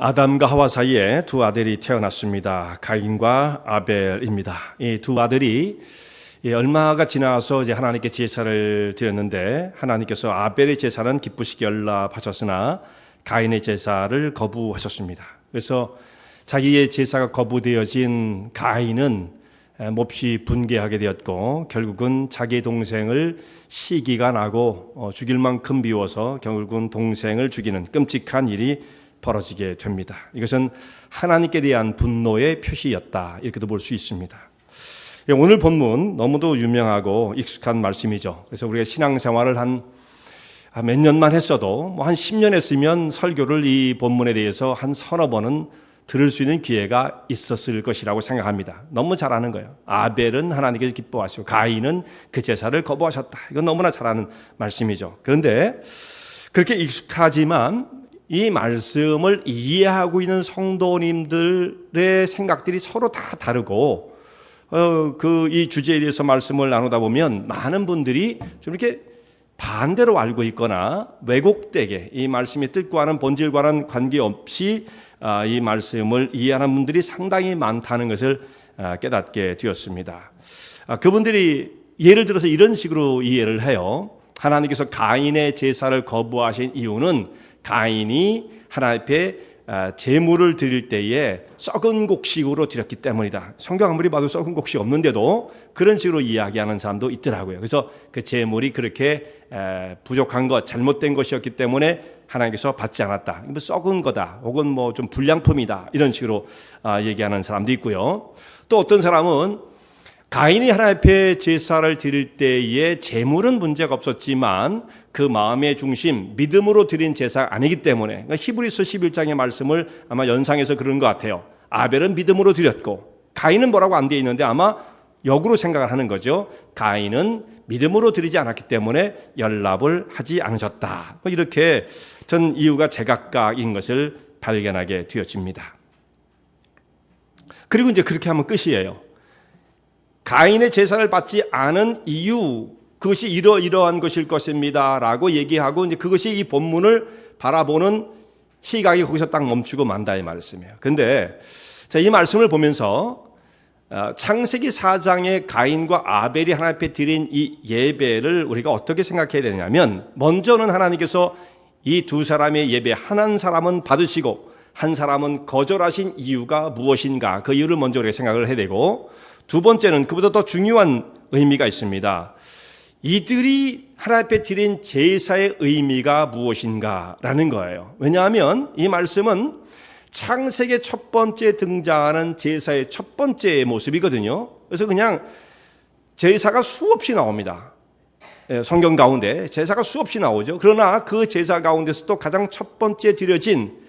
아담과 하와 사이에 두 아들이 태어났습니다. 가인과 아벨입니다. 이 두 아들이 얼마가 지나서 이제 하나님께 제사를 드렸는데 하나님께서 아벨의 제사는 기쁘시게 연락하셨으나 가인의 제사를 거부하셨습니다. 그래서 자기의 제사가 거부되어진 가인은 몹시 분개하게 되었고 결국은 자기 동생을 시기가 나고 죽일 만큼 미워서 결국은 동생을 죽이는 끔찍한 일이 벌어지게 됩니다. 이것은 하나님께 대한 분노의 표시였다, 이렇게도 볼 수 있습니다. 오늘 본문 너무도 유명하고 익숙한 말씀이죠. 그래서 우리가 신앙생활을 한 몇 년만 했어도 한 10년 했으면 설교를 이 본문에 대해서 한 서너 번은 들을 수 있는 기회가 있었을 것이라고 생각합니다. 너무 잘 아는 거예요. 아벨은 하나님께서 기뻐하시고 가인은 그 제사를 거부하셨다. 이건 너무나 잘 아는 말씀이죠. 그런데 그렇게 익숙하지만 이 말씀을 이해하고 있는 성도님들의 생각들이 서로 다 다르고 이 주제에 대해서 말씀을 나누다 보면 많은 분들이 좀 이렇게 반대로 알고 있거나 왜곡되게 이 말씀의 뜻과는 본질과는 관계없이 이 말씀을 이해하는 분들이 상당히 많다는 것을 깨닫게 되었습니다. 그분들이 예를 들어서 이런 식으로 이해를 해요. 하나님께서 가인의 제사를 거부하신 이유는 가인이 하나님 앞에 제물을 드릴 때에 썩은 곡식으로 드렸기 때문이다. 성경 아무리 봐도 썩은 곡식 없는데도 그런 식으로 이야기하는 사람도 있더라고요. 그래서 그 제물이 그렇게 부족한 것, 잘못된 것이었기 때문에 하나님께서 받지 않았다. 썩은 거다, 혹은 뭐 좀 불량품이다, 이런 식으로 얘기하는 사람도 있고요. 또 어떤 사람은 가인이 하나님 앞에 제사를 드릴 때에 제물은 문제가 없었지만 그 마음의 중심, 믿음으로 드린 제사가 아니기 때문에, 그러니까 히브리서 11장의 말씀을 아마 연상해서 그런 것 같아요. 아벨은 믿음으로 드렸고 가인은 뭐라고 안 되어 있는데 아마 역으로 생각을 하는 거죠. 가인은 믿음으로 드리지 않았기 때문에 연락을 하지 않으셨다. 이렇게 전 이유가 제각각인 것을 발견하게 되어집니다. 그리고 이제 그렇게 하면 끝이에요. 가인의 제사를 받지 않은 이유, 그것이 이러이러한 것일 것입니다 라고 얘기하고 이제 그것이 이 본문을 바라보는 시각이 거기서 딱 멈추고 만다, 이 말씀이에요. 근데 이 말씀을 보면서 창세기 4장의 가인과 아벨이 하나님 앞에 드린 이 예배를 우리가 어떻게 생각해야 되냐면, 먼저는 하나님께서 이 두 사람의 예배, 한 사람은 받으시고 한 사람은 거절하신 이유가 무엇인가, 그 이유를 먼저 우리가 생각을 해야 되고, 두 번째는 그보다 더 중요한 의미가 있습니다. 이들이 하나님 앞에 드린 제사의 의미가 무엇인가라는 거예요. 왜냐하면 이 말씀은 창세기 첫 번째 등장하는 제사의 첫 번째 모습이거든요. 그래서 그냥 제사가 수없이 나옵니다. 성경 가운데 제사가 수없이 나오죠. 그러나 그 제사 가운데서도 가장 첫 번째 드려진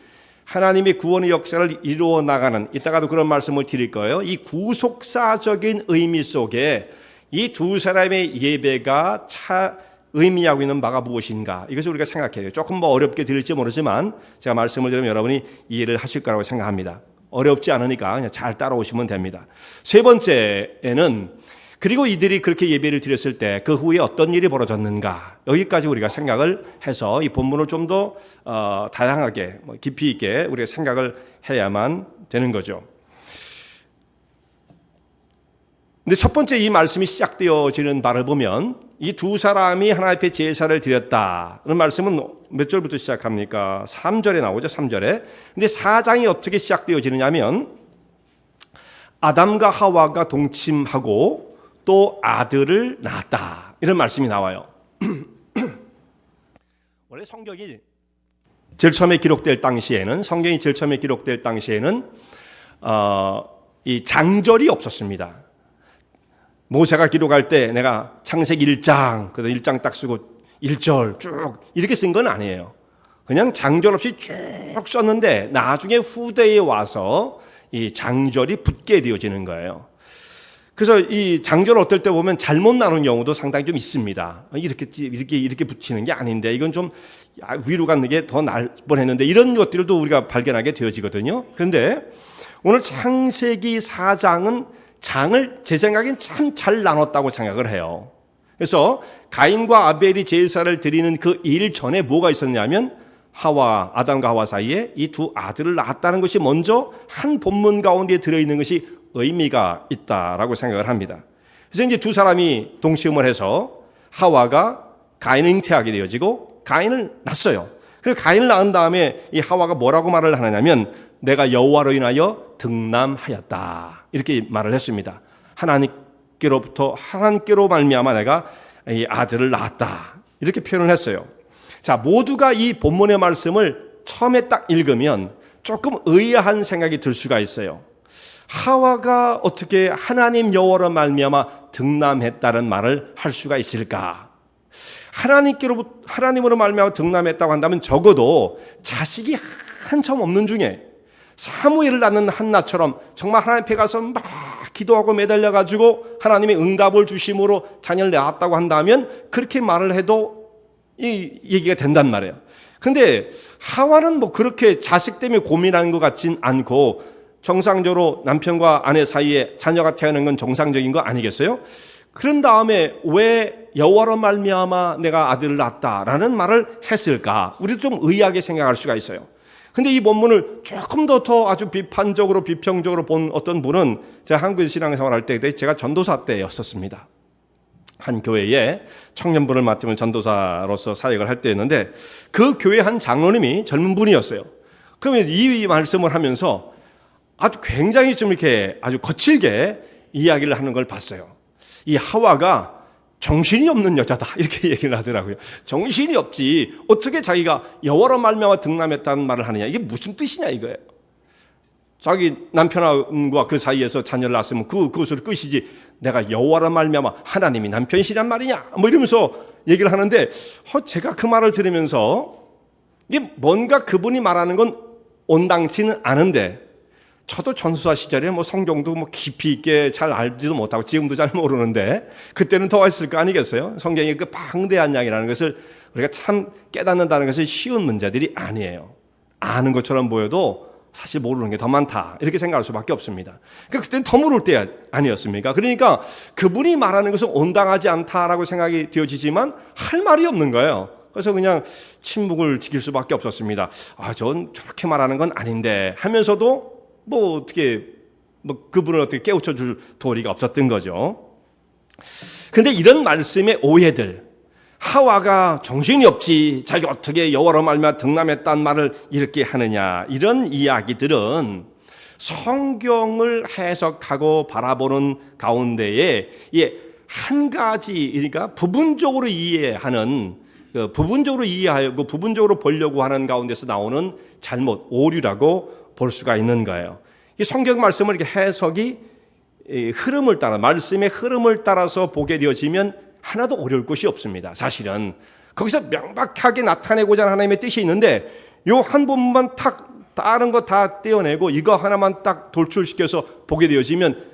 하나님의 구원의 역사를 이루어 나가는, 이따가도 그런 말씀을 드릴 거예요. 이 구속사적인 의미 속에 이 두 사람의 예배가 의미하고 있는 바가 무엇인가, 이것을 우리가 생각해야 돼요. 조금 어렵게 들릴지 모르지만 제가 말씀을 드리면 여러분이 이해를 하실 거라고 생각합니다. 어렵지 않으니까 그냥 잘 따라오시면 됩니다. 세 번째에는 그리고 이들이 그렇게 예배를 드렸을 때 그 후에 어떤 일이 벌어졌는가, 여기까지 우리가 생각을 해서 이 본문을 좀 더 다양하게 깊이 있게 우리가 생각을 해야만 되는 거죠. 근데 첫 번째 이 말씀이 시작되어지는 바를 보면 이 두 사람이 하나님 앞에 제사를 드렸다는 말씀은 몇 절부터 시작합니까? 3절에 나오죠. 3절에. 근데 4장이 어떻게 시작되어지느냐 하면 아담과 하와가 동침하고 또 아들을 낳았다, 이런 말씀이 나와요. 원래 성경이 제일 처음에 기록될 당시에는 이 장절이 없었습니다. 모세가 기록할 때 내가 창세기 1장, 그래서 1장 딱 쓰고 1절 쭉 이렇게 쓴 건 아니에요. 그냥 장절 없이 쭉 썼는데 나중에 후대에 와서 이 장절이 붙게 되어지는 거예요. 그래서 이 장절 어떨 때 보면 잘못 나눈 경우도 상당히 좀 있습니다. 이렇게 붙이는 게 아닌데 이건 좀 위로 가는 게 더 나을 뻔했는데, 이런 것들도 우리가 발견하게 되어지거든요. 그런데 오늘 창세기 4장은 장을 제 생각엔 참 잘 나눴다고 생각을 해요. 그래서 가인과 아벨이 제사를 드리는 그 일 전에 뭐가 있었냐면 아담과 하와 사이에 이 두 아들을 낳았다는 것이 먼저 한 본문 가운데 들어있는 것이 의미가 있다라고 생각을 합니다. 그래서 이제 두 사람이 동시음을 해서 하와가 가인을 잉태하게 되어지고 가인을 낳았어요. 그리고 가인을 낳은 다음에 이 하와가 뭐라고 말을 하느냐면 내가 여호와로 인하여 등남하였다 이렇게 말을 했습니다. 하나님께로 말미암아 내가 이 아들을 낳았다 이렇게 표현을 했어요. 자, 모두가 이 본문의 말씀을 처음에 딱 읽으면 조금 의아한 생각이 들 수가 있어요. 하와가 어떻게 하나님 여호와로 말미암아 등남했다는 말을 할 수가 있을까? 하나님으로 말미암아 등남했다고 한다면 적어도 자식이 한참 없는 중에 사무엘을 낳는 한나처럼 정말 하나님 앞에 가서 막 기도하고 매달려 가지고 하나님의 응답을 주심으로 자녀를 낳았다고 한다면 그렇게 말을 해도 이 얘기가 된단 말이에요. 근데 하와는 뭐 그렇게 자식 때문에 고민하는 것 같진 않고 정상적으로 남편과 아내 사이에 자녀가 태어나는 건 정상적인 거 아니겠어요? 그런 다음에 왜 여호와로 말미암아 내가 아들을 낳았다라는 말을 했을까? 우리도 좀 의아하게 생각할 수가 있어요. 근데 이 본문을 조금 더 아주 비판적으로 비평적으로 본 어떤 분은 제가 한국에서 신앙생활 할 때 제가 전도사 때였었습니다. 한 교회에 청년부를 맡으면 전도사로서 사역을 할 때였는데 그 교회 한 장로님이 젊은 분이었어요. 그러면 이 말씀을 하면서 아주 굉장히 좀 이렇게 아주 거칠게 이야기를 하는 걸 봤어요. 이 하와가 정신이 없는 여자다 이렇게 얘기를 하더라고요. 정신이 없지 어떻게 자기가 여호와로 말미암아 등남했다는 말을 하느냐, 이게 무슨 뜻이냐 이거예요. 자기 남편과 그 사이에서 자녀를 낳았으면 그것으로 끝이지 내가 여호와로 말미암아 하나님이 남편이란 말이냐 뭐 이러면서 얘기를 하는데 제가 그 말을 들으면서 이게 뭔가 그분이 말하는 건 온당치는 않은데 저도 전수사 시절에 뭐 성경도 뭐 깊이 있게 잘 알지도 못하고 지금도 잘 모르는데 그때는 더 했을 거 아니겠어요? 성경의 그 방대한 양이라는 것을 우리가 참 깨닫는다는 것은 쉬운 문제들이 아니에요. 아는 것처럼 보여도 사실 모르는 게 더 많다 이렇게 생각할 수밖에 없습니다. 그러니까 그때는 더 모를 때 아니었습니까? 그러니까 그분이 말하는 것은 온당하지 않다라고 생각이 되어지지만 할 말이 없는 거예요. 그래서 그냥 침묵을 지킬 수밖에 없었습니다. 전 저렇게 말하는 건 아닌데 하면서도 뭐 어떻게 그분을 어떻게 깨우쳐 줄 도리가 없었던 거죠. 근데 이런 말씀의 오해들, 하와가 정신이 없지 자기가 어떻게 여호와로 말미암아 등남했다는 말을 이렇게 하느냐, 이런 이야기들은 성경을 해석하고 바라보는 가운데에 한 가지, 그러니까 부분적으로 이해하고 부분적으로 보려고 하는 가운데서 나오는 잘못, 오류라고 볼 수가 있는 거예요. 이 성경 말씀을 이렇게 해석이 흐름을 따라, 말씀의 흐름을 따라서 보게 되어지면 하나도 어려울 것이 없습니다. 사실은 거기서 명확하게 나타내고자 하는 하나님의 뜻이 있는데 요 한 부분만 다른 거 다 떼어내고 이거 하나만 딱 돌출시켜서 보게 되어지면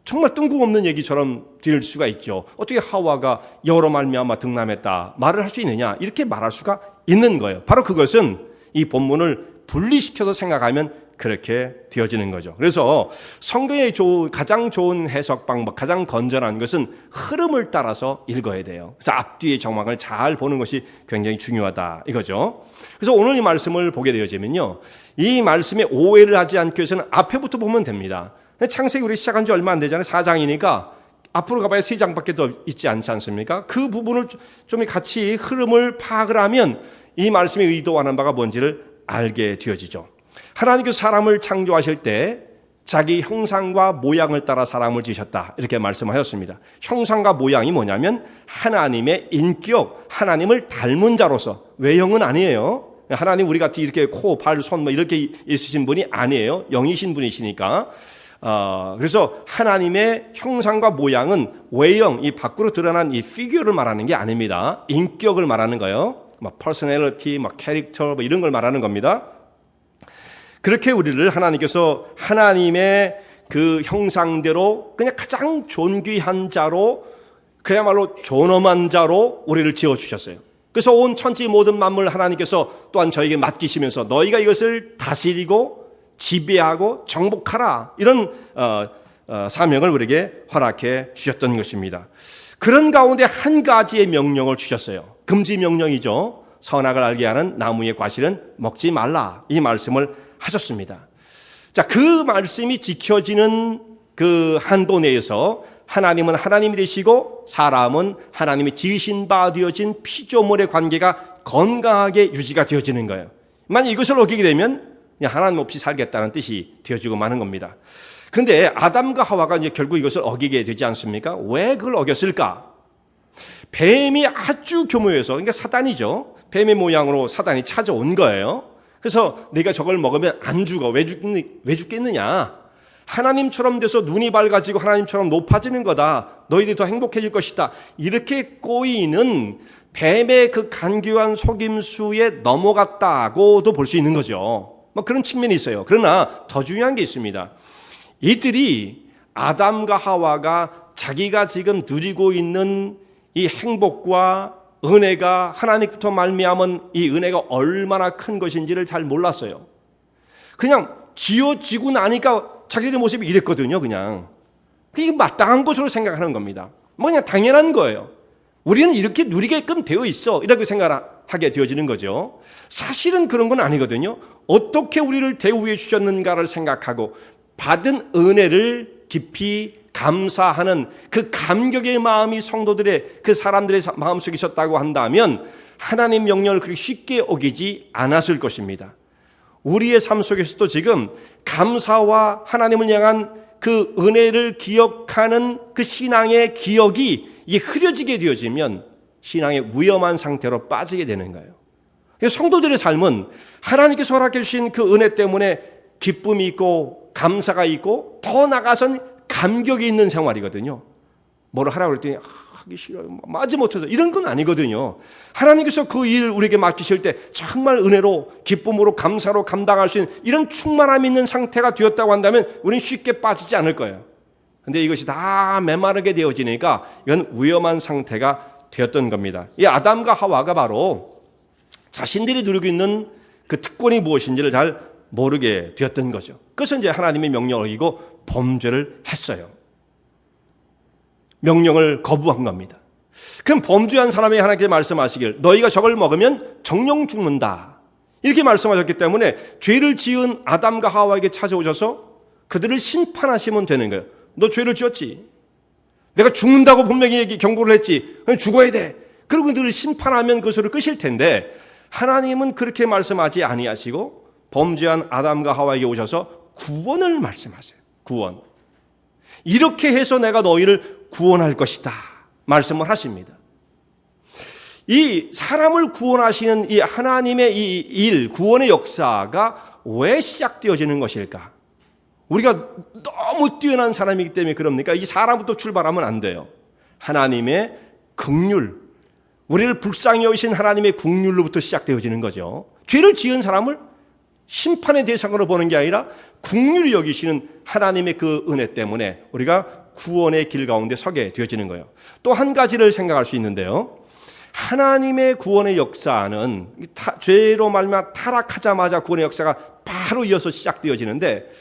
정말 뜬금없는 얘기처럼 들릴 수가 있죠. 어떻게 하와가 여호와로 말미암아 등남했다 말을 할 수 있느냐, 이렇게 말할 수가 있는 거예요. 바로 그것은 이 본문을 분리시켜서 생각하면 그렇게 되어지는 거죠. 그래서 성경의 가장 좋은 해석 방법, 가장 건전한 것은 흐름을 따라서 읽어야 돼요. 그래서 앞뒤의 정황을 잘 보는 것이 굉장히 중요하다 이거죠. 그래서 오늘 이 말씀을 보게 되어지면요, 이 말씀에 오해를 하지 않기 위해서는 앞에부터 보면 됩니다. 창세기 우리 시작한 지 얼마 안 되잖아요. 4장이니까 앞으로 가봐야 3장밖에 더 있지 않습니까? 그 부분을 좀 같이 흐름을 파악을 하면 이 말씀의 의도하는 바가 뭔지를 알게 되어지죠. 하나님께서 사람을 창조하실 때 자기 형상과 모양을 따라 사람을 지으셨다 이렇게 말씀하셨습니다. 형상과 모양이 뭐냐면 하나님의 인격, 하나님을 닮은 자로서, 외형은 아니에요. 하나님 우리 같이 이렇게 코, 발, 손 뭐 이렇게 있으신 분이 아니에요. 영이신 분이시니까. 그래서 하나님의 형상과 모양은 외형, 이 밖으로 드러난 이 피규어를 말하는 게 아닙니다. 인격을 말하는 거예요. 퍼스널리티, 캐릭터 이런 걸 말하는 겁니다. 그렇게 우리를 하나님께서 하나님의 그 형상대로 그냥 가장 존귀한 자로, 그야말로 존엄한 자로 우리를 지어주셨어요. 그래서 온 천지 모든 만물 하나님께서 또한 저에게 맡기시면서 너희가 이것을 다스리고 지배하고 정복하라, 이런 사명을 우리에게 허락해 주셨던 것입니다. 그런 가운데 한 가지의 명령을 주셨어요. 금지 명령이죠. 선악을 알게 하는 나무의 과실은 먹지 말라, 이 말씀을 하셨습니다. 자, 그 말씀이 지켜지는 그 한도 내에서 하나님은 하나님이 되시고 사람은 하나님이 지으신 바 되어진 피조물의 관계가 건강하게 유지가 되어지는 거예요. 만약 이것을 어기게 되면 그냥 하나님 없이 살겠다는 뜻이 되어지고 마는 겁니다. 그런데 아담과 하와가 이제 결국 이것을 어기게 되지 않습니까? 왜 그걸 어겼을까? 뱀이 아주 교묘해서, 그러니까 사단이죠. 뱀의 모양으로 사단이 찾아온 거예요. 그래서 내가 저걸 먹으면 안 죽어. 왜 죽겠느냐? 하나님처럼 돼서 눈이 밝아지고 하나님처럼 높아지는 거다. 너희들이 더 행복해질 것이다. 이렇게 꼬이는 뱀의 그 간교한 속임수에 넘어갔다고도 볼 수 있는 거죠. 뭐 그런 측면이 있어요. 그러나 더 중요한 게 있습니다. 이들이 아담과 하와가 자기가 지금 누리고 있는 이 행복과 은혜가 하나님부터 말미암은 이 은혜가 얼마나 큰 것인지를 잘 몰랐어요. 그냥 지어지고 나니까 자기들의 모습이 이랬거든요. 그냥 그게 마땅한 것으로 생각하는 겁니다. 뭐 그냥 당연한 거예요. 우리는 이렇게 누리게끔 되어 있어, 이렇게 생각하게 되어지는 거죠. 사실은 그런 건 아니거든요. 어떻게 우리를 대우해 주셨는가를 생각하고 받은 은혜를 깊이 감사하는 그 감격의 마음이 성도들의, 그 사람들의 마음속에 있었다고 한다면 하나님 명령을 그렇게 쉽게 어기지 않았을 것입니다. 우리의 삶 속에서도 지금 감사와 하나님을 향한 그 은혜를 기억하는 그 신앙의 기억이 이게 흐려지게 되어지면 신앙의 위험한 상태로 빠지게 되는 거예요. 성도들의 삶은 하나님께서 허락해 주신 그 은혜 때문에 기쁨이 있고 감사가 있고 더 나아가선 감격이 있는 생활이거든요. 뭐를 하라고 그랬더니 하기 싫어요, 마지못해서, 이런 건 아니거든요. 하나님께서 그 일 우리에게 맡기실 때 정말 은혜로 기쁨으로 감사로 감당할 수 있는 이런 충만함이 있는 상태가 되었다고 한다면 우리는 쉽게 빠지지 않을 거예요. 근데 이것이 다 메마르게 되어지니까 이건 위험한 상태가 되었던 겁니다. 이 아담과 하와가 바로 자신들이 누리고 있는 그 특권이 무엇인지를 잘 모르게 되었던 거죠. 그래서 이제 하나님의 명령을 어기고 범죄를 했어요. 명령을 거부한 겁니다. 그럼 범죄한 사람이 하나님께 말씀하시길 너희가 저걸 먹으면 정령 죽는다, 이렇게 말씀하셨기 때문에 죄를 지은 아담과 하와에게 찾아오셔서 그들을 심판하시면 되는 거예요. 너 죄를 지었지, 내가 죽는다고 분명히 경고를 했지, 죽어야 돼. 그리고 그들을 심판하면 그것으로 끝일 텐데 하나님은 그렇게 말씀하지 아니하시고 범죄한 아담과 하와에게 오셔서 구원을 말씀하세요. 구원. 이렇게 해서 내가 너희를 구원할 것이다 말씀을 하십니다. 이 사람을 구원하시는 이 하나님의 이 일, 구원의 역사가 왜 시작되어지는 것일까? 우리가 너무 뛰어난 사람이기 때문에 그럽니까? 이 사람부터 출발하면 안 돼요. 하나님의 긍휼, 우리를 불쌍히 여기신 하나님의 긍휼로부터 시작되어지는 거죠. 죄를 지은 사람을 심판의 대상으로 보는 게 아니라 긍휼히 여기시는 하나님의 그 은혜 때문에 우리가 구원의 길 가운데 서게 되어지는 거예요. 또 한 가지를 생각할 수 있는데요. 하나님의 구원의 역사는 죄로 말미암아 타락하자마자 구원의 역사가 바로 이어서 시작되어지는데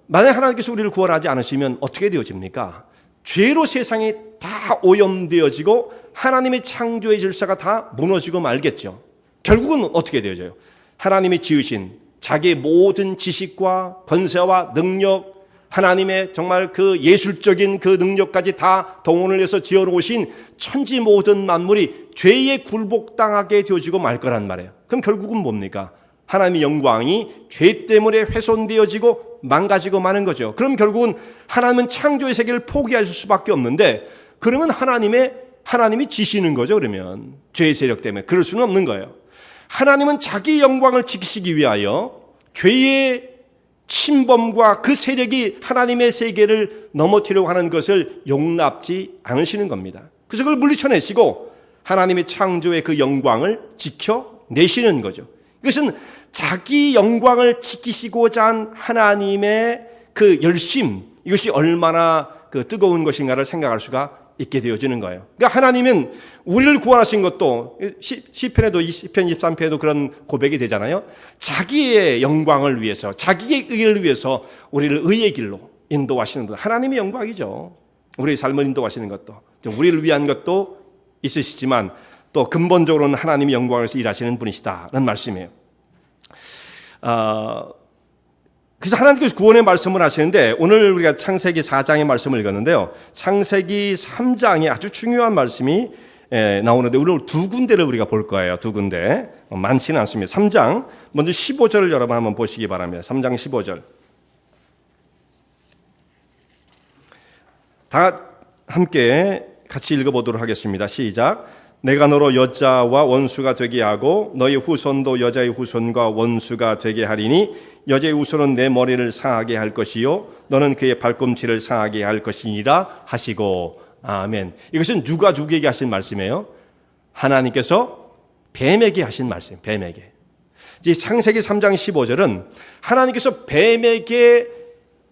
만약 하나님께서 우리를 구원하지 않으시면 어떻게 되어집니까? 죄로 세상이 다 오염되어지고 하나님의 창조의 질서가 다 무너지고 말겠죠. 결국은 어떻게 되어져요? 하나님이 지으신 자기의 모든 지식과 권세와 능력, 하나님의 정말 그 예술적인 그 능력까지 다 동원을 해서 지어놓으신 천지 모든 만물이 죄에 굴복당하게 되어지고 말 거란 말이에요. 그럼 결국은 뭡니까? 하나님의 영광이 죄 때문에 훼손되어지고 망가지고 마는 거죠. 그럼 결국은 하나님은 창조의 세계를 포기할 수밖에 없는데 그러면 하나님이 지시는 거죠. 그러면 죄의 세력 때문에 그럴 수는 없는 거예요. 하나님은 자기 영광을 지키시기 위하여 죄의 침범과 그 세력이 하나님의 세계를 넘어뜨리려고 하는 것을 용납지 않으시는 겁니다. 그래서 그걸 물리쳐내시고 하나님의 창조의 그 영광을 지켜내시는 거죠. 이것은 자기 영광을 지키시고자 한 하나님의 그 열심, 이것이 얼마나 그 뜨거운 것인가를 생각할 수가 있게 되어지는 거예요. 그러니까 하나님은 우리를 구원하신 것도 시편에도 23편에도 그런 고백이 되잖아요. 자기의 영광을 위해서, 자기의 의를 위해서 우리를 의의 길로 인도하시는 것, 하나님의 영광이죠. 우리의 삶을 인도하시는 것도, 우리를 위한 것도 있으시지만 또 근본적으로는 하나님이 영광을 위해서 일하시는 분이시다는 말씀이에요. 그래서 하나님께서 구원의 말씀을 하시는데 오늘 우리가 창세기 4장의 말씀을 읽었는데요. 창세기 3장에 아주 중요한 말씀이 나오는데 오늘 두 군데를 우리가 볼 거예요. 두 군데. 많지는 않습니다. 3장 먼저 15절을 여러분 한번 보시기 바랍니다. 3장 15절. 다 함께 같이 읽어보도록 하겠습니다. 시작. 내가 너로 여자와 원수가 되게 하고 너희 후손도 여자의 후손과 원수가 되게 하리니 여자의 후손은 내 머리를 상하게 할 것이요 너는 그의 발꿈치를 상하게 할 것이니라 하시고 아멘. 이것은 누가 누구에게 하신 말씀이에요? 하나님께서 뱀에게 하신 말씀. 뱀에게. 이 창세기 3장 15절은 하나님께서 뱀에게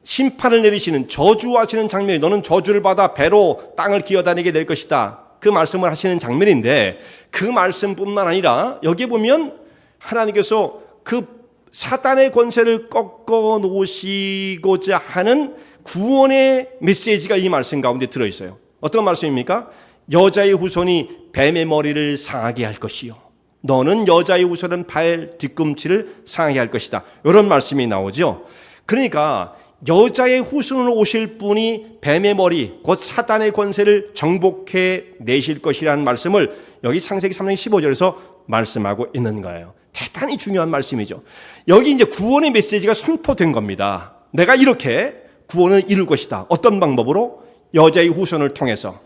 심판을 내리시는 저주하시는 장면이 너는 저주를 받아 배로 땅을 기어다니게 될 것이다. 그 말씀을 하시는 장면인데 그 말씀뿐만 아니라 여기에 보면 하나님께서 그 사단의 권세를 꺾어 놓으시고자 하는 구원의 메시지가 이 말씀 가운데 들어있어요. 어떤 말씀입니까? 여자의 후손이 뱀의 머리를 상하게 할 것이요 너는 여자의 후손은 발 뒤꿈치를 상하게 할 것이다. 이런 말씀이 나오죠. 그러니까 여자의 후손으로 오실 분이 뱀의 머리, 곧 사단의 권세를 정복해 내실 것이라는 말씀을 여기 창세기 3장 15절에서 말씀하고 있는 거예요. 대단히 중요한 말씀이죠. 여기 이제 구원의 메시지가 선포된 겁니다. 내가 이렇게 구원을 이룰 것이다. 어떤 방법으로? 여자의 후손을 통해서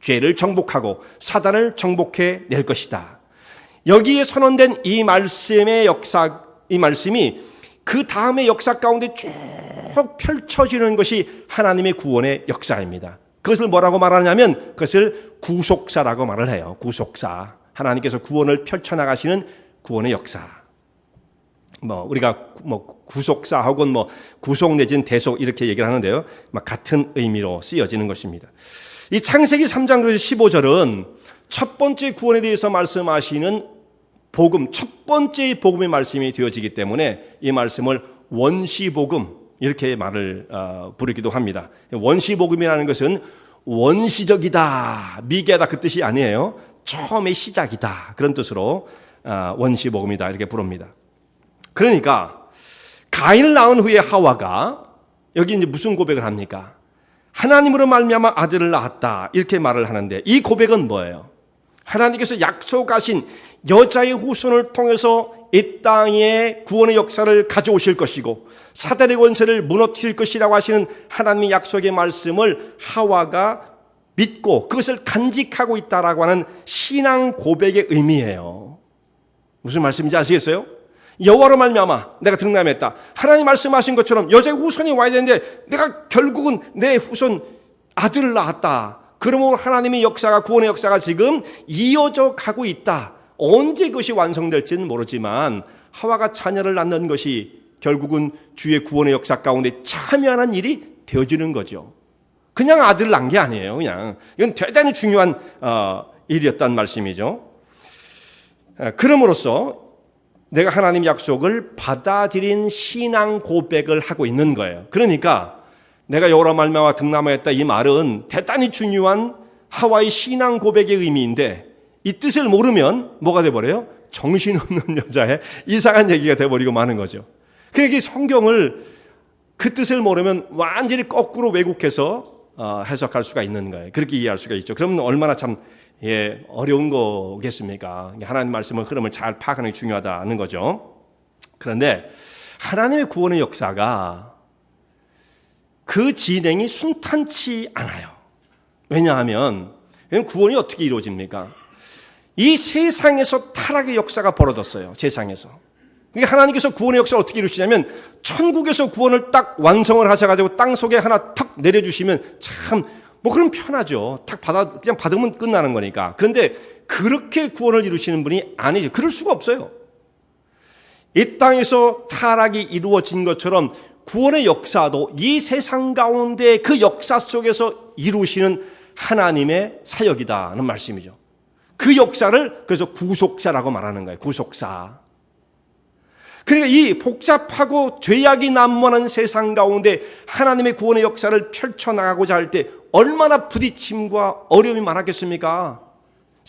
죄를 정복하고 사단을 정복해 낼 것이다. 여기에 선언된 이 말씀의 역사, 이 말씀이 그 다음의 역사 가운데 쭉 펼쳐지는 것이 하나님의 구원의 역사입니다. 그것을 뭐라고 말하냐면 그것을 구속사라고 말을 해요. 구속사. 하나님께서 구원을 펼쳐나가시는 구원의 역사. 우리가 구속사 혹은 구속 내지는 대속 이렇게 얘기를 하는데요. 같은 의미로 쓰여지는 것입니다. 이 창세기 3장 15절은 첫 번째 구원에 대해서 말씀하시는 복음, 첫 번째 복음의 말씀이 되어지기 때문에 이 말씀을 원시복음 이렇게 말을 부르기도 합니다. 원시복음이라는 것은 원시적이다, 미개하다 그 뜻이 아니에요. 처음의 시작이다 그런 뜻으로 원시복음이다 이렇게 부릅니다. 그러니까 가인을 낳은 후에 하와가 여기 이제 무슨 고백을 합니까? 하나님으로 말미암아 아들을 낳았다 이렇게 말을 하는데 이 고백은 뭐예요? 하나님께서 약속하신 여자의 후손을 통해서 이 땅에 구원의 역사를 가져오실 것이고 사단의 권세를 무너뜨릴 것이라고 하시는 하나님의 약속의 말씀을 하와가 믿고 그것을 간직하고 있다라고 하는 신앙 고백의 의미예요. 무슨 말씀인지 아시겠어요? 여호와로 말미암아 내가 등남했다. 하나님 말씀하신 것처럼 여자의 후손이 와야 되는데 내가 결국은 내 후손 아들을 낳았다. 그러므로 하나님의 역사가 구원의 역사가 지금 이어져 가고 있다. 언제 그것이 완성될지는 모르지만 하와가 자녀를 낳는 것이 결국은 주의 구원의 역사 가운데 참여하는 일이 되어지는 거죠. 그냥 아들을 낳은 게 아니에요. 그냥 이건 대단히 중요한 일이었단 말씀이죠. 그럼으로써 내가 하나님 약속을 받아들인 신앙 고백을 하고 있는 거예요. 그러니까 내가 여호와로 말미암아 등남하였다 이 말은 대단히 중요한 하와의 신앙 고백의 의미인데 이 뜻을 모르면 뭐가 돼버려요? 정신없는 여자의 이상한 얘기가 돼버리고 마는 거죠. 그러니까 성경을 그 뜻을 모르면 완전히 거꾸로 왜곡해서 해석할 수가 있는 거예요. 그렇게 이해할 수가 있죠. 그러면 얼마나 참 어려운 거겠습니까? 하나님 말씀의 흐름을 잘 파악하는 게 중요하다는 거죠. 그런데 하나님의 구원의 역사가 그 진행이 순탄치 않아요. 왜냐하면 구원이 어떻게 이루어집니까? 이 세상에서 타락의 역사가 벌어졌어요. 세상에서. 그러니까 하나님께서 구원의 역사를 어떻게 이루시냐면 천국에서 구원을 딱 완성을 하셔가지고 땅 속에 하나 탁 내려주시면 참 그럼 편하죠. 그냥 받으면 끝나는 거니까. 그런데 그렇게 구원을 이루시는 분이 아니죠. 그럴 수가 없어요. 이 땅에서 타락이 이루어진 것처럼 구원의 역사도 이 세상 가운데 그 역사 속에서 이루시는 하나님의 사역이다는 말씀이죠. 그 역사를 그래서 구속사라고 말하는 거예요. 구속사. 그러니까 이 복잡하고 죄악이 난무하는 세상 가운데 하나님의 구원의 역사를 펼쳐나가고자 할 때 얼마나 부딪힘과 어려움이 많았겠습니까?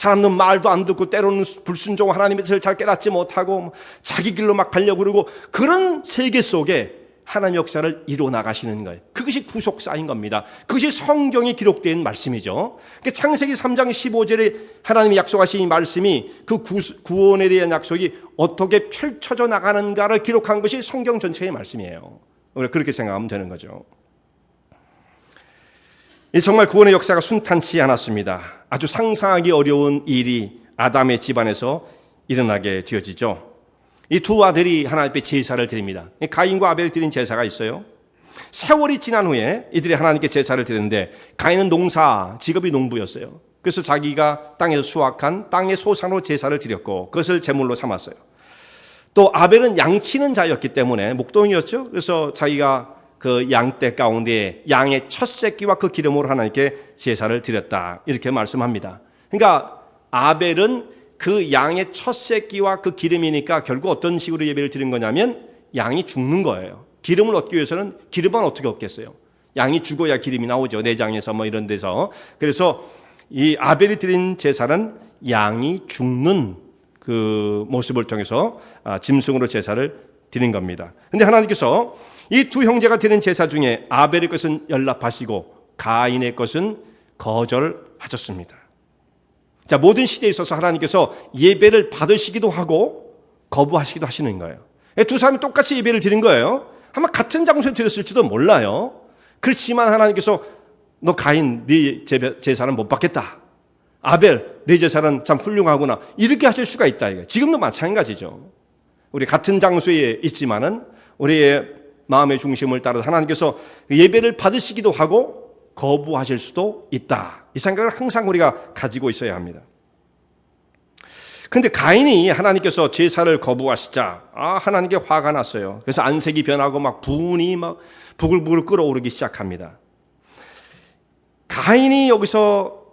사람들은 말도 안 듣고 때로는 불순종하고 하나님의 뜻을 잘 깨닫지 못하고 자기 길로 막 가려고 그러고 그런 세계 속에 하나님의 역사를 이루어 나가시는 거예요. 그것이 구속사인 겁니다. 그것이 성경에 기록된 말씀이죠. 창세기 3장 15절에 하나님이 약속하신 이 말씀이 그 구원에 대한 약속이 어떻게 펼쳐져 나가는가를 기록한 것이 성경 전체의 말씀이에요. 우리가 그렇게 생각하면 되는 거죠. 정말 구원의 역사가 순탄치 않았습니다. 아주 상상하기 어려운 일이 아담의 집안에서 일어나게 되어지죠. 이 두 아들이 하나님 앞에 제사를 드립니다. 가인과 아벨이 드린 제사가 있어요. 세월이 지난 후에 이들이 하나님께 제사를 드렸는데 가인은 직업이 농부였어요. 그래서 자기가 땅에서 수확한 땅의 소산으로 제사를 드렸고 그것을 제물로 삼았어요. 또 아벨은 양치는 자였기 때문에 목동이었죠. 그래서 자기가 그 양떼 가운데 양의 첫 새끼와 그 기름으로 하나님께 제사를 드렸다 이렇게 말씀합니다. 그러니까 아벨은 그 양의 첫 새끼와 그 기름이니까 결국 어떤 식으로 예배를 드린 거냐면 양이 죽는 거예요. 기름을 얻기 위해서는 기름만 어떻게 얻겠어요? 양이 죽어야 기름이 나오죠. 내장에서 뭐 이런 데서. 그래서 이 아벨이 드린 제사는 양이 죽는 그 모습을 통해서 짐승으로 제사를 드린 겁니다. 근데 하나님께서 이 두 형제가 드린 제사 중에 아벨의 것은 연락하시고 가인의 것은 거절하셨습니다. 자, 모든 시대에 있어서 하나님께서 예배를 받으시기도 하고 거부하시기도 하시는 거예요. 두 사람이 똑같이 예배를 드린 거예요. 아마 같은 장소에 드렸을지도 몰라요. 그렇지만 하나님께서 너 가인 네 제사는 못 받겠다. 아벨 네 제사는 참 훌륭하구나. 이렇게 하실 수가 있다. 지금도 마찬가지죠. 우리 같은 장소에 있지만은 우리의 마음의 중심을 따라서 하나님께서 예배를 받으시기도 하고 거부하실 수도 있다. 이 생각을 항상 우리가 가지고 있어야 합니다. 그런데 가인이 하나님께서 제사를 거부하시자 하나님께 화가 났어요. 그래서 안색이 변하고 막 분이 막 부글부글 끓어오르기 시작합니다. 가인이 여기서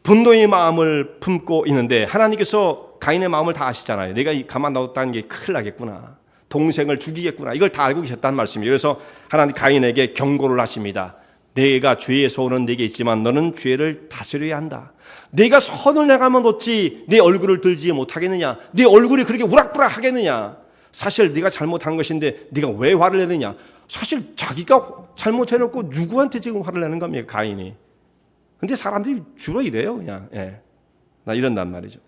분노의 마음을 품고 있는데 하나님께서 가인의 마음을 다 아시잖아요. 내가 가만 놔뒀다는 게 큰일 나겠구나. 동생을 죽이겠구나. 이걸 다 알고 계셨다는 말씀이에요. 그래서 하나님 가인에게 경고를 하십니다. 내가 죄의 소원은 네게 있지만 너는 죄를 다스려야 한다. 네가 선을 행하면 어찌 네 얼굴을 들지 못하겠느냐. 네 얼굴이 그렇게 우락부락 하겠느냐. 사실 네가 잘못한 것인데 네가 왜 화를 내느냐. 사실 자기가 잘못해놓고 누구한테 지금 화를 내는 겁니까 가인이. 근데 사람들이 주로 이래요 그냥. 나 이런단 말이죠.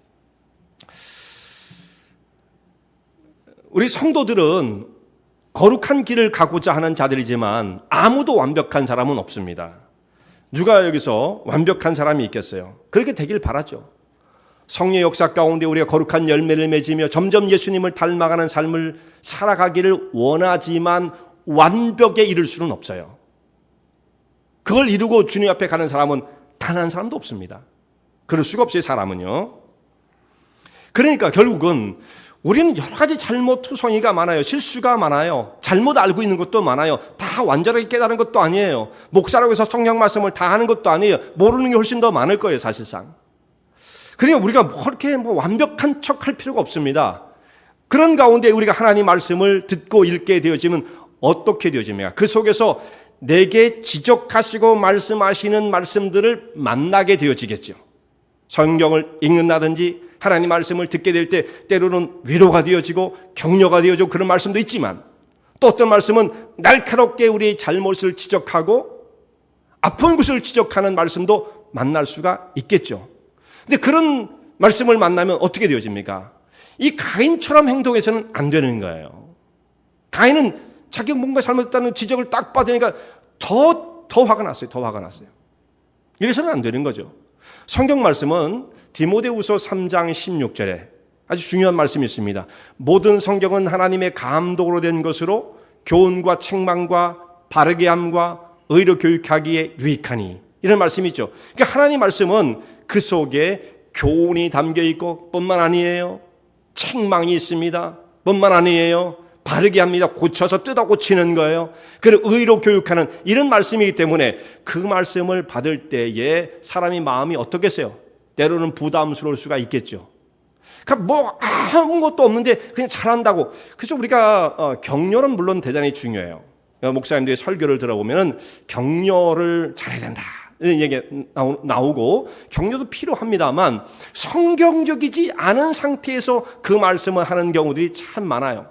우리 성도들은 거룩한 길을 가고자 하는 자들이지만 아무도 완벽한 사람은 없습니다. 누가 여기서 완벽한 사람이 있겠어요? 그렇게 되길 바라죠. 성령의 역사 가운데 우리가 거룩한 열매를 맺으며 점점 예수님을 닮아가는 삶을 살아가기를 원하지만 완벽에 이를 수는 없어요. 그걸 이루고 주님 앞에 가는 사람은 단 한 사람도 없습니다. 그럴 수가 없어요, 사람은요. 그러니까 결국은 우리는 여러 가지 잘못투성이가 많아요. 실수가 많아요. 잘못 알고 있는 것도 많아요. 다 완전하게 깨달은 것도 아니에요. 목사라고 해서 성경 말씀을 다 하는 것도 아니에요. 모르는 게 훨씬 더 많을 거예요, 사실상. 그러니까 우리가 그렇게 완벽한 척 할 필요가 없습니다. 그런 가운데 우리가 하나님 말씀을 듣고 읽게 되어지면 어떻게 되어집니까? 그 속에서 내게 지적하시고 말씀하시는 말씀들을 만나게 되어지겠죠. 성경을 읽는다든지 하나님 말씀을 듣게 될 때 때로는 위로가 되어지고 격려가 되어지고 그런 말씀도 있지만 또 어떤 말씀은 날카롭게 우리의 잘못을 지적하고 아픈 것을 지적하는 말씀도 만날 수가 있겠죠. 근데 그런 말씀을 만나면 어떻게 되어집니까? 이 가인처럼 행동해서는 안 되는 거예요. 가인은 자기가 뭔가 잘못했다는 지적을 딱 받으니까 더 화가 났어요. 더 화가 났어요. 이래서는 안 되는 거죠. 성경 말씀은 디모데후서 3장 16절에 아주 중요한 말씀이 있습니다. 모든 성경은 하나님의 감독으로 된 것으로 교훈과 책망과 바르게 함과 의로 교육하기에 유익하니 이런 말씀이 있죠. 그러니까 하나님 말씀은 그 속에 교훈이 담겨 있고 뿐만 아니에요. 책망이 있습니다. 뿐만 아니에요. 바르게 합니다. 고쳐서 뜯어 고치는 거예요. 그리고 의로 교육하는 이런 말씀이기 때문에 그 말씀을 받을 때에 사람이 마음이 어떻겠어요? 때로는 부담스러울 수가 있겠죠. 그러니까 아무것도 없는데 그냥 잘한다고. 그래서 우리가 격려는 물론 대단히 중요해요. 목사님들이 설교를 들어보면 격려를 잘해야 된다. 얘기 나오고 격려도 필요합니다만 성경적이지 않은 상태에서 그 말씀을 하는 경우들이 참 많아요.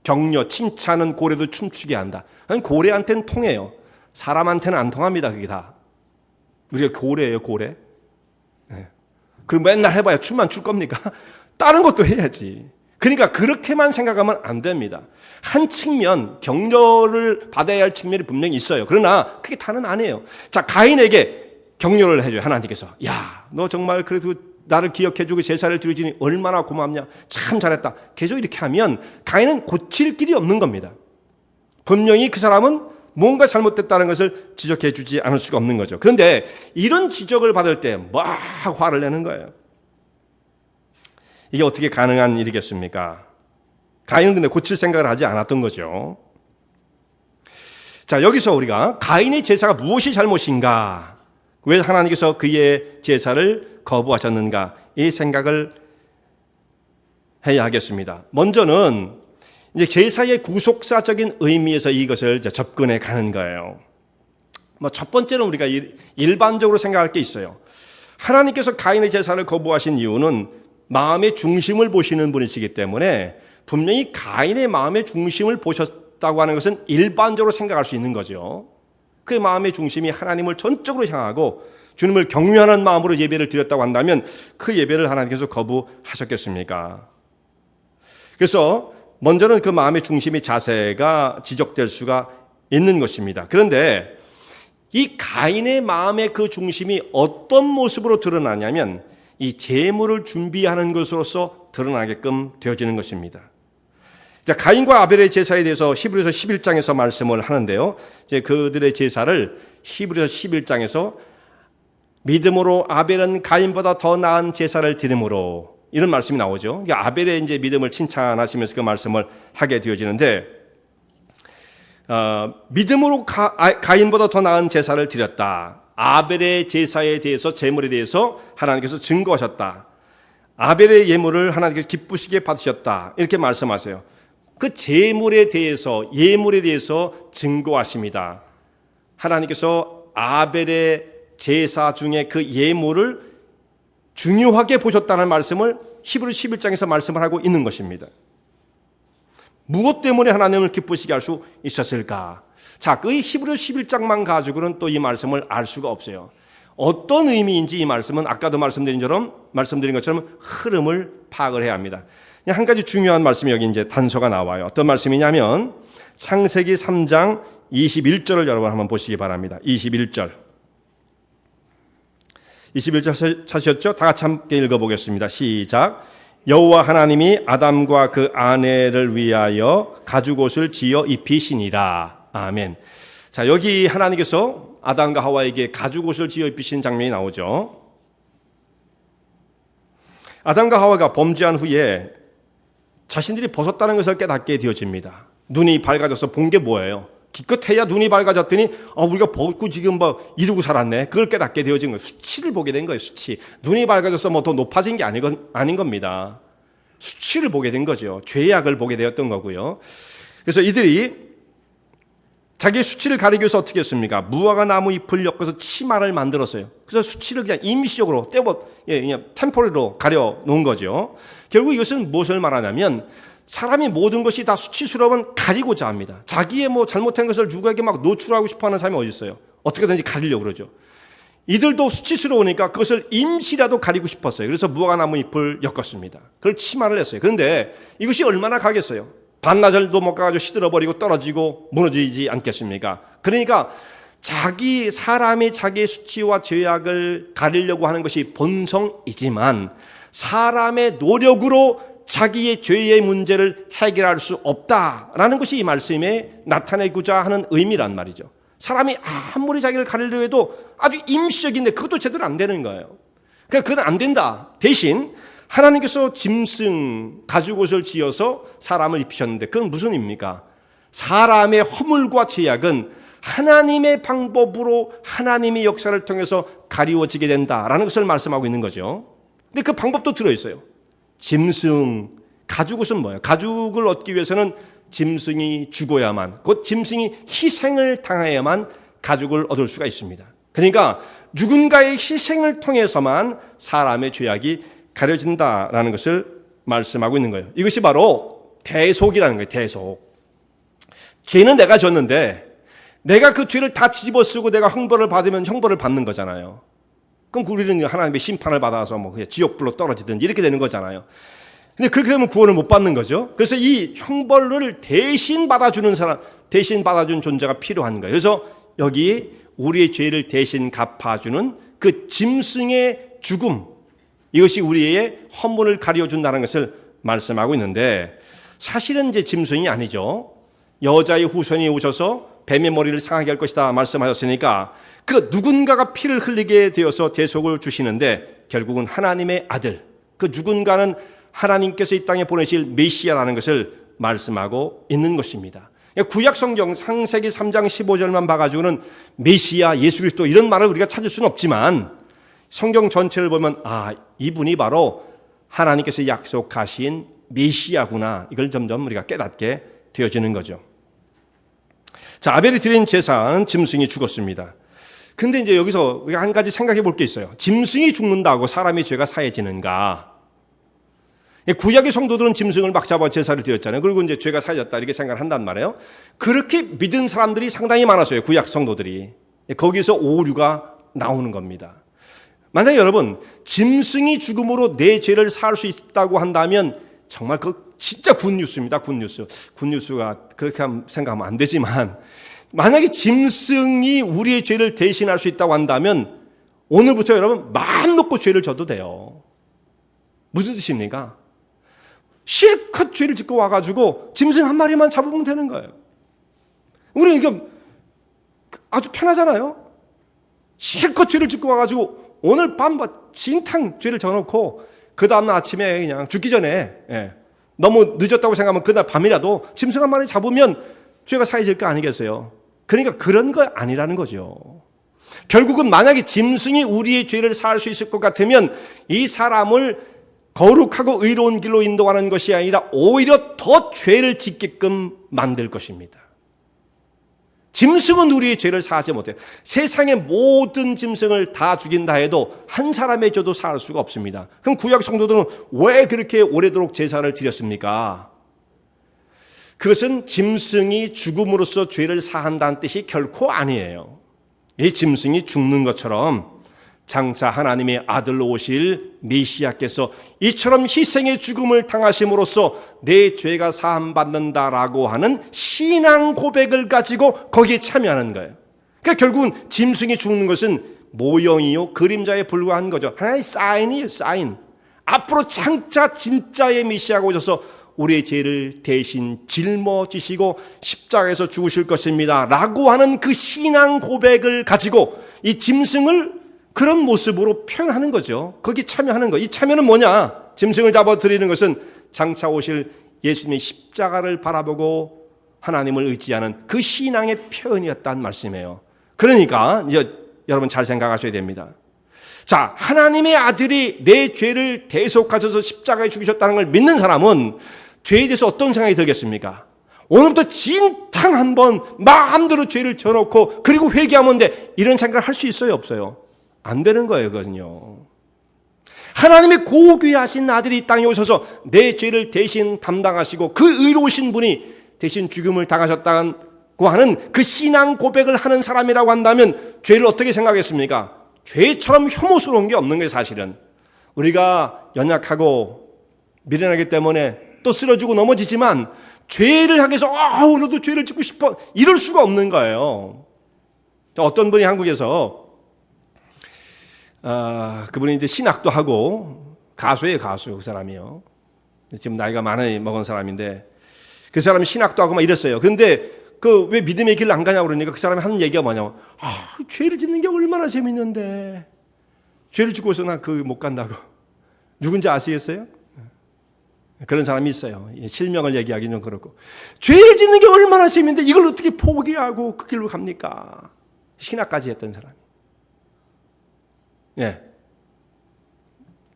격려, 칭찬은 고래도 춤추게 한다. 고래한테는 통해요. 사람한테는 안 통합니다. 그게 다. 우리가 고래예요, 고래. 네. 그럼 맨날 해봐야 춤만 출 겁니까? 다른 것도 해야지. 그러니까 그렇게만 생각하면 안 됩니다. 한 측면 격려를 받아야 할 측면이 분명히 있어요. 그러나 그게 다는 아니에요. 자, 가인에게 격려를 해줘요. 하나님께서. 야, 너 정말 그래도 나를 기억해주고 제사를 드리니 얼마나 고맙냐. 참 잘했다. 계속 이렇게 하면 가인은 고칠 길이 없는 겁니다. 분명히 그 사람은 뭔가 잘못됐다는 것을 지적해 주지 않을 수가 없는 거죠. 그런데 이런 지적을 받을 때 막 화를 내는 거예요. 이게 어떻게 가능한 일이겠습니까? 가인은 근데 고칠 생각을 하지 않았던 거죠. 자, 여기서 우리가 가인의 제사가 무엇이 잘못인가? 왜 하나님께서 그의 제사를 거부하셨는가? 이 생각을 해야 하겠습니다. 먼저는 이제 제사의 구속사적인 의미에서 이것을 이제 접근해 가는 거예요. 첫 번째는 우리가 일반적으로 생각할 게 있어요. 하나님께서 가인의 제사를 거부하신 이유는 마음의 중심을 보시는 분이시기 때문에 분명히 가인의 마음의 중심을 보셨다고 하는 것은 일반적으로 생각할 수 있는 거죠. 그 마음의 중심이 하나님을 전적으로 향하고 주님을 경외하는 마음으로 예배를 드렸다고 한다면 그 예배를 하나님께서 거부하셨겠습니까? 그래서 먼저는 그 마음의 중심의 자세가 지적될 수가 있는 것입니다. 그런데 이 가인의 마음의 그 중심이 어떤 모습으로 드러나냐면 이 제물을 준비하는 것으로서 드러나게끔 되어지는 것입니다. 자, 가인과 아벨의 제사에 대해서 히브리서 11장에서 말씀을 하는데요. 이제 그들의 제사를 히브리서 11장에서 믿음으로 아벨은 가인보다 더 나은 제사를 드림으로 이런 말씀이 나오죠. 아벨의 이제 믿음을 칭찬하시면서 그 말씀을 하게 되어지는데 믿음으로 가인보다 더 나은 제사를 드렸다. 아벨의 제사에 대해서 제물에 대해서 하나님께서 증거하셨다. 아벨의 예물을 하나님께서 기쁘시게 받으셨다. 이렇게 말씀하세요. 그 제물에 대해서 예물에 대해서 증거하십니다. 하나님께서 아벨의 제사 중에 그 예물을 중요하게 보셨다는 말씀을 히브리 11장에서 말씀을 하고 있는 것입니다. 무엇 때문에 하나님을 기쁘시게 할 수 있었을까? 자, 그 히브리 11장만 가지고는 또 이 말씀을 알 수가 없어요. 어떤 의미인지 이 말씀은 아까도 말씀드린 것처럼 흐름을 파악을 해야 합니다. 한 가지 중요한 말씀이 여기 이제 단서가 나와요. 어떤 말씀이냐면 창세기 3장 21절을 여러분 한번 보시기 바랍니다. 21절 찾으셨죠? 다 같이 함께 읽어보겠습니다. 시작. 여호와 하나님이 아담과 그 아내를 위하여 가죽옷을 지어 입히시니라. 아멘. 자, 여기 하나님께서 아담과 하와에게 가죽옷을 지어 입히신 장면이 나오죠. 아담과 하와가 범죄한 후에 자신들이 벗었다는 것을 깨닫게 되어집니다. 눈이 밝아져서 본 게 뭐예요? 기껏해야 눈이 밝아졌더니 우리가 벗고 지금 이러고 살았네. 그걸 깨닫게 되어진 거예요. 수치를 보게 된 거예요. 수치. 눈이 밝아져서 더 높아진 게 아닌 겁니다. 수치를 보게 된 거죠. 죄악을 보게 되었던 거고요. 그래서 이들이 자기의 수치를 가리기 위해서 어떻게 했습니까? 무화과 나무 잎을 엮어서 치마를 만들었어요. 그래서 수치를 그냥 임시적으로 그냥 템포리로 가려 놓은 거죠. 결국 이것은 무엇을 말하냐면 사람이 모든 것이 다 수치스러우면 가리고자 합니다. 자기의 잘못한 것을 누구에게 막 노출하고 싶어 하는 사람이 어디 있어요? 어떻게든지 가리려고 그러죠. 이들도 수치스러우니까 그것을 임시라도 가리고 싶었어요. 그래서 무화과나무 잎을 엮었습니다. 그걸 치마를 했어요. 그런데 이것이 얼마나 가겠어요? 반나절도 못 가가지고 시들어버리고 떨어지고 무너지지 않겠습니까? 그러니까 사람이 자기의 수치와 죄악을 가리려고 하는 것이 본성이지만 사람의 노력으로 자기의 죄의 문제를 해결할 수 없다라는 것이 이 말씀에 나타내고자 하는 의미란 말이죠. 사람이 아무리 자기를 가리려 해도 아주 임시적인데 그것도 제대로 안 되는 거예요. 그러니까 그건 안 된다. 대신 하나님께서 짐승 가죽옷을 지어서 사람을 입히셨는데 그건 무슨 의미입니까? 사람의 허물과 죄악은 하나님의 방법으로 하나님의 역사를 통해서 가리워지게 된다라는 것을 말씀하고 있는 거죠. 근데 그 방법도 들어있어요. 짐승, 가죽옷은 뭐예요? 가죽을 얻기 위해서는 짐승이 죽어야만, 곧 짐승이 희생을 당해야만 가죽을 얻을 수가 있습니다. 그러니까 누군가의 희생을 통해서만 사람의 죄악이 가려진다라는 것을 말씀하고 있는 거예요. 이것이 바로 대속이라는 거예요. 대속. 죄는 내가 졌는데 내가 그 죄를 다 뒤집어 쓰고 내가 형벌을 받으면 형벌을 받는 거잖아요. 그럼 우리는 하나님의 심판을 받아서 뭐 그냥 지옥불로 떨어지든 이렇게 되는 거잖아요. 근데 그렇게 되면 구원을 못 받는 거죠. 그래서 이 형벌을 대신 받아주는 사람, 대신 받아준 존재가 필요한 거예요. 그래서 여기 우리의 죄를 대신 갚아주는 그 짐승의 죽음, 이것이 우리의 허물을 가려준다는 것을 말씀하고 있는데, 사실은 이제 짐승이 아니죠. 여자의 후손이 오셔서 뱀의 머리를 상하게 할 것이다 말씀하셨으니까 그 누군가가 피를 흘리게 되어서 대속을 주시는데 결국은 하나님의 아들, 그 누군가는 하나님께서 이 땅에 보내실 메시아라는 것을 말씀하고 있는 것입니다. 구약 성경 창세기 3장 15절만 봐가지고는 메시아, 예수 그리스도 이런 말을 우리가 찾을 수는 없지만 성경 전체를 보면 이분이 바로 하나님께서 약속하신 메시아구나, 이걸 점점 우리가 깨닫게 되어지는 거죠. 자, 아벨이 드린 제사는 짐승이 죽었습니다. 근데 이제 여기서 우리가 한 가지 생각해 볼 게 있어요. 짐승이 죽는다고 사람의 죄가 사해지는가? 구약의 성도들은 짐승을 막 잡아 제사를 드렸잖아요. 그리고 이제 죄가 사해졌다 이렇게 생각을 한단 말이에요. 그렇게 믿은 사람들이 상당히 많았어요. 구약 성도들이. 거기서 오류가 나오는 겁니다. 만약에 여러분 짐승이 죽음으로 내 죄를 사할 수 있다고 한다면 정말 그 진짜 굿뉴스입니다. 굿뉴스. 굿뉴스가 그렇게 생각하면 안 되지만 만약에 짐승이 우리의 죄를 대신할 수 있다고 한다면 오늘부터 여러분 마음 놓고 죄를 져도 돼요. 무슨 뜻입니까? 실컷 죄를 짓고 와가지고 짐승 한 마리만 잡으면 되는 거예요. 우리는 이게 아주 편하잖아요. 실컷 죄를 짓고 와가지고 오늘 밤 진탕 죄를 져놓고 그 다음날 아침에 그냥 죽기 전에 너무 늦었다고 생각하면 그날 밤이라도 짐승 한 마리 잡으면 죄가 사해질 거 아니겠어요? 그러니까 그런 거 아니라는 거죠. 결국은 만약에 짐승이 우리의 죄를 사할 수 있을 것 같으면 이 사람을 거룩하고 의로운 길로 인도하는 것이 아니라 오히려 더 죄를 짓게끔 만들 것입니다. 짐승은 우리의 죄를 사하지 못해요. 세상의 모든 짐승을 다 죽인다 해도 한 사람의 죄도 사할 수가 없습니다. 그럼 구약 성도들은 왜 그렇게 오래도록 제사를 드렸습니까? 그것은 짐승이 죽음으로써 죄를 사한다는 뜻이 결코 아니에요. 이 짐승이 죽는 것처럼 장차 하나님의 아들로 오실 메시아께서 이처럼 희생의 죽음을 당하심으로써 내 죄가 사함받는다라고 하는 신앙 고백을 가지고 거기에 참여하는 거예요. 그러니까 결국은 짐승이 죽는 것은 모형이요 그림자에 불과한 거죠. 하나의 사인이에요. 사인. 앞으로 장차 진짜의 메시아가 오셔서 우리의 죄를 대신 짊어지시고 십자가에서 죽으실 것입니다 라고 하는 그 신앙 고백을 가지고 이 짐승을 그런 모습으로 표현하는 거죠. 거기 참여하는 거. 이 참여는 뭐냐? 짐승을 잡아드리는 것은 장차 오실 예수님의 십자가를 바라보고 하나님을 의지하는 그 신앙의 표현이었다는 말씀이에요. 그러니까 이제 여러분 잘 생각하셔야 됩니다. 자, 하나님의 아들이 내 죄를 대속하셔서 십자가에 죽으셨다는 걸 믿는 사람은 죄에 대해서 어떤 생각이 들겠습니까? 오늘부터 진탕 한번 마음대로 죄를 져놓고 그리고 회개하면 돼. 이런 생각을 할 수 있어요? 없어요? 안 되는 거예요, 그거는요. 하나님의 고귀하신 아들이 이 땅에 오셔서 내 죄를 대신 담당하시고 그 의로우신 분이 대신 죽음을 당하셨다고 하는 그 신앙 고백을 하는 사람이라고 한다면 죄를 어떻게 생각했습니까? 죄처럼 혐오스러운 게 없는 거예요, 사실은. 우리가 연약하고 미련하기 때문에 또 쓰러지고 넘어지지만 죄를 하기 위해서 오늘도 죄를 짓고 싶어 이럴 수가 없는 거예요. 어떤 분이 한국에서 그분이 이제 신학도 하고 가수예요, 가수. 그 사람이요. 지금 나이가 많이 먹은 사람인데 그 사람이 신학도 하고 막 이랬어요. 근데 그 왜 믿음의 길을 안 가냐고 그러니까 그 사람이 하는 얘기가 뭐냐면 죄를 짓는 게 얼마나 재밌는데 죄를 짓고서 나 그 못 간다고. 누군지 아시겠어요? 그런 사람이 있어요. 실명을 얘기하기는 좀 그렇고. 죄를 짓는 게 얼마나 재밌는데 이걸 어떻게 포기하고 그 길로 갑니까? 신학까지 했던 사람이. 예.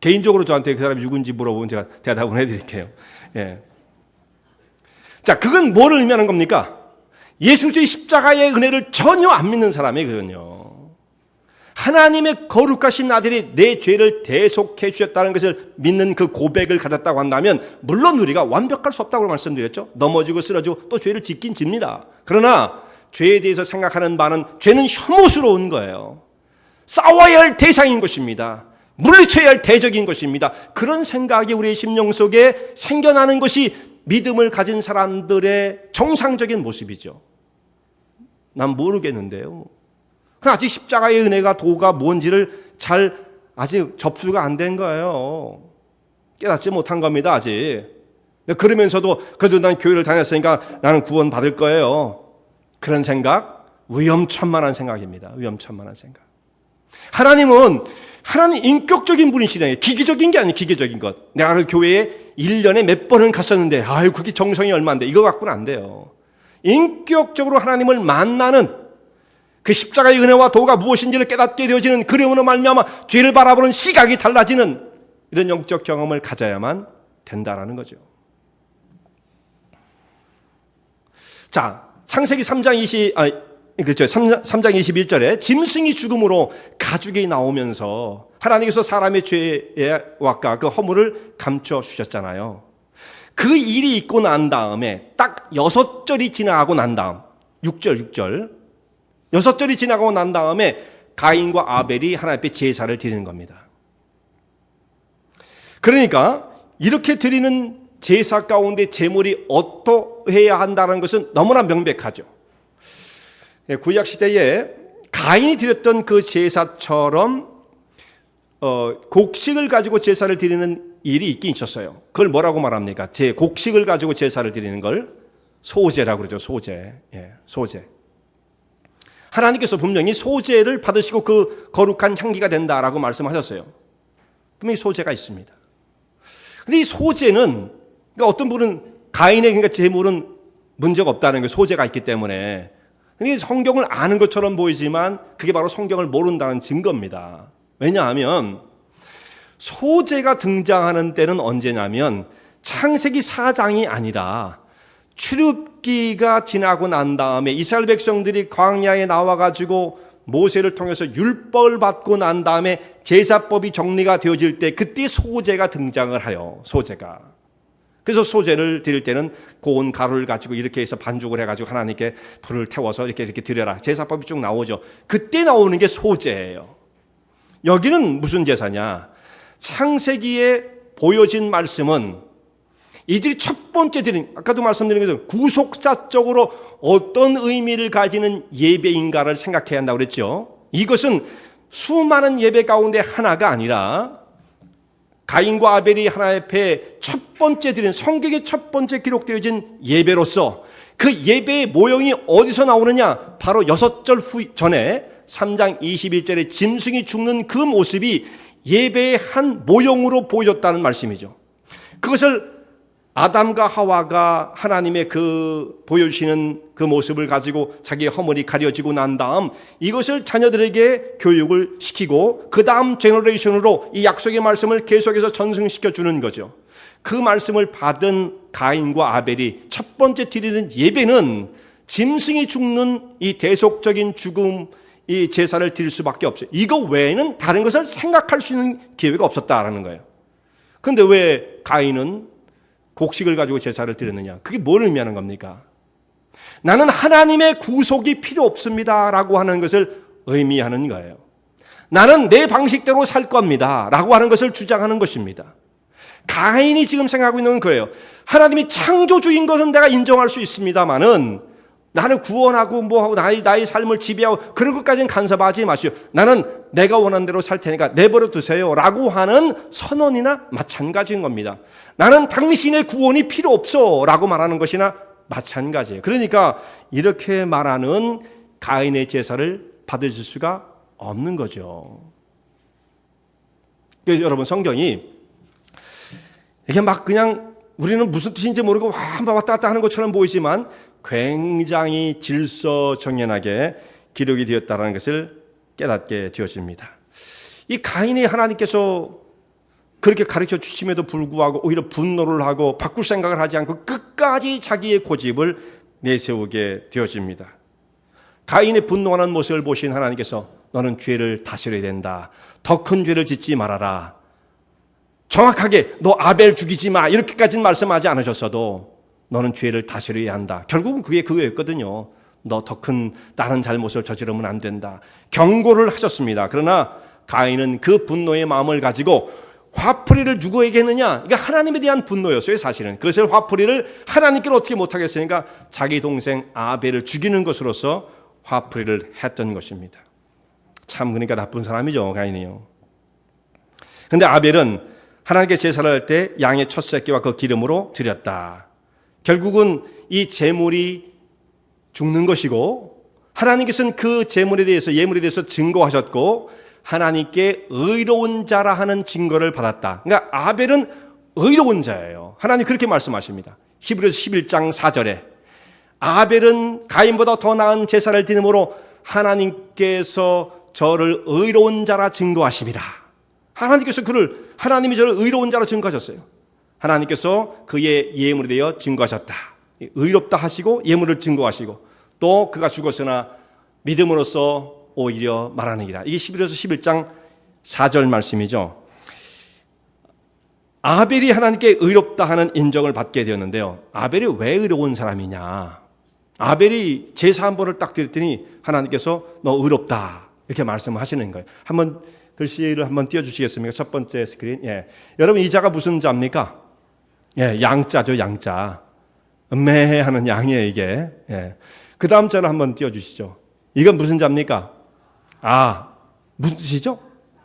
개인적으로 저한테 그 사람이 누군지 물어보면 제가 대답을 해드릴게요. 예. 자, 그건 뭐를 의미하는 겁니까? 예수의 십자가의 은혜를 전혀 안 믿는 사람이에요, 그건요. 하나님의 거룩하신 아들이 내 죄를 대속해 주셨다는 것을 믿는 그 고백을 가졌다고 한다면 물론 우리가 완벽할 수 없다고 말씀드렸죠. 넘어지고 쓰러지고 또 죄를 짓긴 집니다. 그러나 죄에 대해서 생각하는 바는 죄는 혐오스러운 거예요. 싸워야 할 대상인 것입니다. 물리쳐야 할 대적인 것입니다. 그런 생각이 우리의 심령 속에 생겨나는 것이 믿음을 가진 사람들의 정상적인 모습이죠. 난 모르겠는데요. 아직 십자가의 은혜가 도가 뭔지를 잘 아직 접수가 안 된 거예요. 깨닫지 못한 겁니다, 아직. 그러면서도 그래도 난 교회를 다녔으니까 나는 구원 받을 거예요. 그런 생각, 위험천만한 생각입니다. 위험천만한 생각. 하나님 인격적인 분이시네. 기계적인 게 아니에요, 기계적인 것. 내가 그 교회에 1년에 몇 번은 갔었는데, 아유, 그게 정성이 얼마인데. 이거 갖고는 안 돼요. 인격적으로 하나님을 만나는 그 십자가의 은혜와 도가 무엇인지를 깨닫게 되어지는 그림으로 말미암아 죄를 바라보는 시각이 달라지는 이런 영적 경험을 가져야만 된다라는 거죠. 자, 창세기 3장 21절에 짐승이 죽음으로 가죽이 나오면서 하나님께서 사람의 죄와 그 허물을 감춰 주셨잖아요. 그 일이 있고 난 다음에 딱 6절이 지나가고 난 다음 6절 6절이 지나가고 난 다음에 가인과 아벨이 하나님 앞에 제사를 드리는 겁니다. 그러니까 이렇게 드리는 제사 가운데 제물이 어떠해야 한다는 것은 너무나 명백하죠. 구약 시대에 가인이 드렸던 그 제사처럼 곡식을 가지고 제사를 드리는 일이 있긴 있었어요. 그걸 뭐라고 말합니까? 곡식을 가지고 제사를 드리는 걸 소제라고 그러죠. 소제. 소제. 하나님께서 분명히 소제를 받으시고 그 거룩한 향기가 된다라고 말씀하셨어요. 분명히 소제가 있습니다. 근데 이 소제는, 그러니까 어떤 분은 가인의 그러니까 제물은 문제가 없다는 게 소제가 있기 때문에, 근데 성경을 아는 것처럼 보이지만 그게 바로 성경을 모른다는 증거입니다. 왜냐하면 소제가 등장하는 때는 언제냐면 창세기 4장이 아니라 출애굽기가 지나고 난 다음에 이스라엘 백성들이 광야에 나와가지고 모세를 통해서 율법을 받고 난 다음에 제사법이 정리가 되어질 때 그때 소제가 등장을 해요. 소제가. 그래서 소제를 드릴 때는 고운 가루를 가지고 이렇게 해서 반죽을 해가지고 하나님께 불을 태워서 이렇게 드려라. 제사법이 쭉 나오죠. 그때 나오는 게 소제예요. 여기는 무슨 제사냐? 창세기에 보여진 말씀은 이들이 첫 번째 드린, 아까도 말씀드린 것처럼 구속사적으로 어떤 의미를 가지는 예배인가를 생각해야 한다고 그랬죠. 이것은 수많은 예배 가운데 하나가 아니라 가인과 아벨이 하나님 앞에 첫 번째 드린, 성경의 첫 번째 기록되어진 예배로서 그 예배의 모형이 어디서 나오느냐? 바로 6절 전에 3장 21절에 짐승이 죽는 그 모습이 예배의 한 모형으로 보여졌다는 말씀이죠. 그것을 아담과 하와가 하나님의 그 보여주시는 그 모습을 가지고 자기의 허물이 가려지고 난 다음 이것을 자녀들에게 교육을 시키고 그 다음 제너레이션으로 이 약속의 말씀을 계속해서 전승시켜 주는 거죠. 그 말씀을 받은 가인과 아벨이 첫 번째 드리는 예배는 짐승이 죽는 이 대속적인 죽음 이 제사를 드릴 수밖에 없어요. 이거 외에는 다른 것을 생각할 수 있는 기회가 없었다라는 거예요. 그런데 왜 가인은 곡식을 가지고 제사를 드렸느냐? 그게 뭘 의미하는 겁니까? 나는 하나님의 구속이 필요 없습니다 라고 하는 것을 의미하는 거예요. 나는 내 방식대로 살 겁니다 라고 하는 것을 주장하는 것입니다. 가인이 지금 생각하고 있는 건 그예요. 하나님이 창조주인 것은 내가 인정할 수 있습니다만은 나를 구원하고 뭐하고 나의 삶을 지배하고 그런 것까지는 간섭하지 마시오. 나는 내가 원하는 대로 살 테니까 내버려 두세요 라고 하는 선언이나 마찬가지인 겁니다. 나는 당신의 구원이 필요 없어 라고 말하는 것이나 마찬가지예요. 그러니까 이렇게 말하는 가인의 제사를 받으실 수가 없는 거죠. 그래서 여러분 성경이 이게 막 그냥 우리는 무슨 뜻인지 모르고 왔다 갔다 하는 것처럼 보이지만 굉장히 질서정연하게 기록이 되었다는 것을 깨닫게 되어집니다. 이 가인이 하나님께서 그렇게 가르쳐 주심에도 불구하고 오히려 분노를 하고 바꿀 생각을 하지 않고 끝까지 자기의 고집을 내세우게 되어집니다. 가인의 분노하는 모습을 보신 하나님께서 너는 죄를 다스려야 된다. 더 큰 죄를 짓지 말아라. 정확하게 너 아벨 죽이지 마 이렇게까지는 말씀하지 않으셨어도 너는 죄를 다스려야 한다. 결국은 그게 그거였거든요. 너 더 큰 다른 잘못을 저지르면 안 된다. 경고를 하셨습니다. 그러나 가인은 그 분노의 마음을 가지고 화풀이를 누구에게 했느냐? 그러니까 하나님에 대한 분노였어요, 사실은. 그것을 화풀이를 하나님께 어떻게 못하겠으니까 자기 동생 아벨을 죽이는 것으로서 화풀이를 했던 것입니다. 참 그러니까 나쁜 사람이죠, 가인이요. 그런데 아벨은 하나님께 제사를 할 때 양의 첫 새끼와 그 기름으로 드렸다. 결국은 이 제물이 죽는 것이고 하나님께서는 그 제물에 대해서 예물에 대해서 증거하셨고 하나님께 의로운 자라 하는 증거를 받았다. 그러니까 아벨은 의로운 자예요. 하나님 그렇게 말씀하십니다. 히브리서 11장 4절에 아벨은 가인보다 더 나은 제사를 드림으로 하나님께서 저를 의로운 자라 증거하십니다. 하나님이 저를 의로운 자로 증거하셨어요. 하나님께서 그의 예물에 대해 증거하셨다. 의롭다 하시고 예물을 증거하시고 또 그가 죽었으나 믿음으로써 오히려 말하느니라. 이게 11에서 11장 4절 말씀이죠. 아벨이 하나님께 의롭다 하는 인정을 받게 되었는데요. 아벨이 왜 의로운 사람이냐? 아벨이 제사 한 번을 딱 드렸더니 하나님께서 너 의롭다 이렇게 말씀을 하시는 거예요. 한번 글씨를 한번 띄워주시겠습니까? 첫 번째 스크린. 예. 여러분 이 자가 무슨 자입니까? 예, 양자죠, 양자. 음매하는 양이에요, 이게. 예. 그 다음 자를 한번 띄워주시죠. 이건 무슨 자입니까? 무슨 뜻이죠?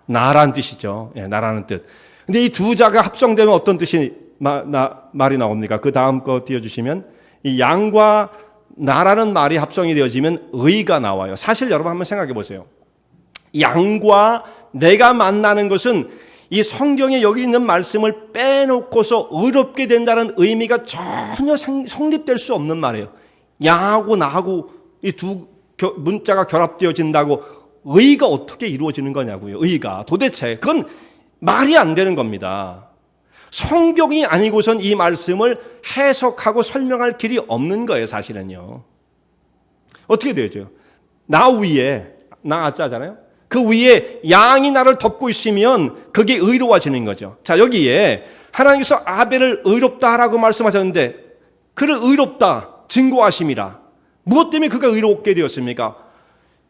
나라는 뜻이죠. 예, 나라는 뜻. 근데 이 두 자가 합성되면 어떤 뜻이 말이 나옵니까? 그 다음 거 띄워주시면 이 양과 나라는 말이 합성이 되어지면 의가 나와요. 사실 여러분 한번 생각해 보세요. 양과 내가 만나는 것은 이 성경에 여기 있는 말씀을 빼놓고서 의롭게 된다는 의미가 전혀 성립될 수 없는 말이에요. 양하고 나하고 이 두 문자가 결합되어진다고 의가 어떻게 이루어지는 거냐고요. 의가 도대체 그건 말이 안 되는 겁니다. 성경이 아니고선 이 말씀을 해석하고 설명할 길이 없는 거예요, 사실은요. 어떻게 되죠? 나 위에 나 아자잖아요. 그 위에 양이 나를 덮고 있으면 그게 의로워지는 거죠. 자, 여기에 하나님께서 아벨을 의롭다라고 말씀하셨는데 그를 의롭다 증거하심이라. 무엇 때문에 그가 의롭게 되었습니까?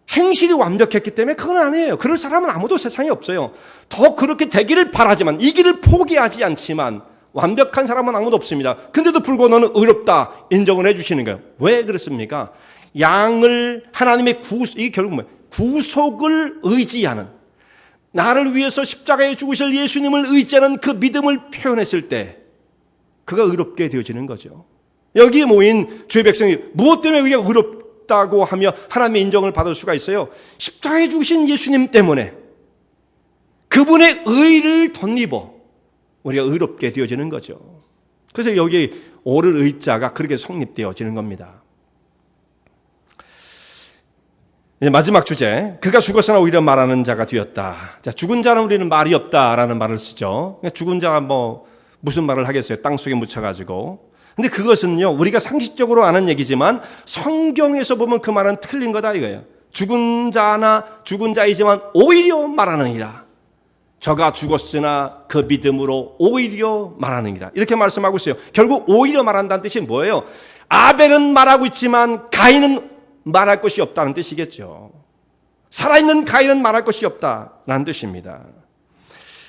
행실이 완벽했기 때문에 그건 아니에요. 그럴 사람은 아무도 세상에 없어요. 더 그렇게 되기를 바라지만 이 길을 포기하지 않지만 완벽한 사람은 아무도 없습니다. 근데도 불구하고 너는 의롭다 인정을 해주시는 거예요. 왜 그렇습니까? 양을 하나님의 이게 결국 뭐예요? 구속을 의지하는, 나를 위해서 십자가에 죽으실 예수님을 의지하는 그 믿음을 표현했을 때 그가 의롭게 되어지는 거죠. 여기에 모인 주의 백성이 무엇 때문에 우리가 의롭다고 하며 하나님의 인정을 받을 수가 있어요? 십자가에 죽으신 예수님 때문에 그분의 의를 덧입어 우리가 의롭게 되어지는 거죠. 그래서 여기 오를 의자가 그렇게 성립되어지는 겁니다. 마지막 주제, 그가 죽었으나 오히려 말하는 자가 되었다. 자, 죽은 자는 우리는 말이 없다라는 말을 쓰죠. 죽은 자가 무슨 말을 하겠어요? 땅속에 묻혀가지고. 근데 그것은요, 우리가 상식적으로 아는 얘기지만 성경에서 보면 그 말은 틀린 거다 이거예요. 죽은 자이지만 오히려 말하느니라. 저가 죽었으나 그 믿음으로 오히려 말하느니라. 이렇게 말씀하고 있어요. 결국 오히려 말한다는 뜻이 뭐예요? 아벨은 말하고 있지만 가인은 말할 것이 없다는 뜻이겠죠. 살아있는 가인은 말할 것이 없다라는 뜻입니다.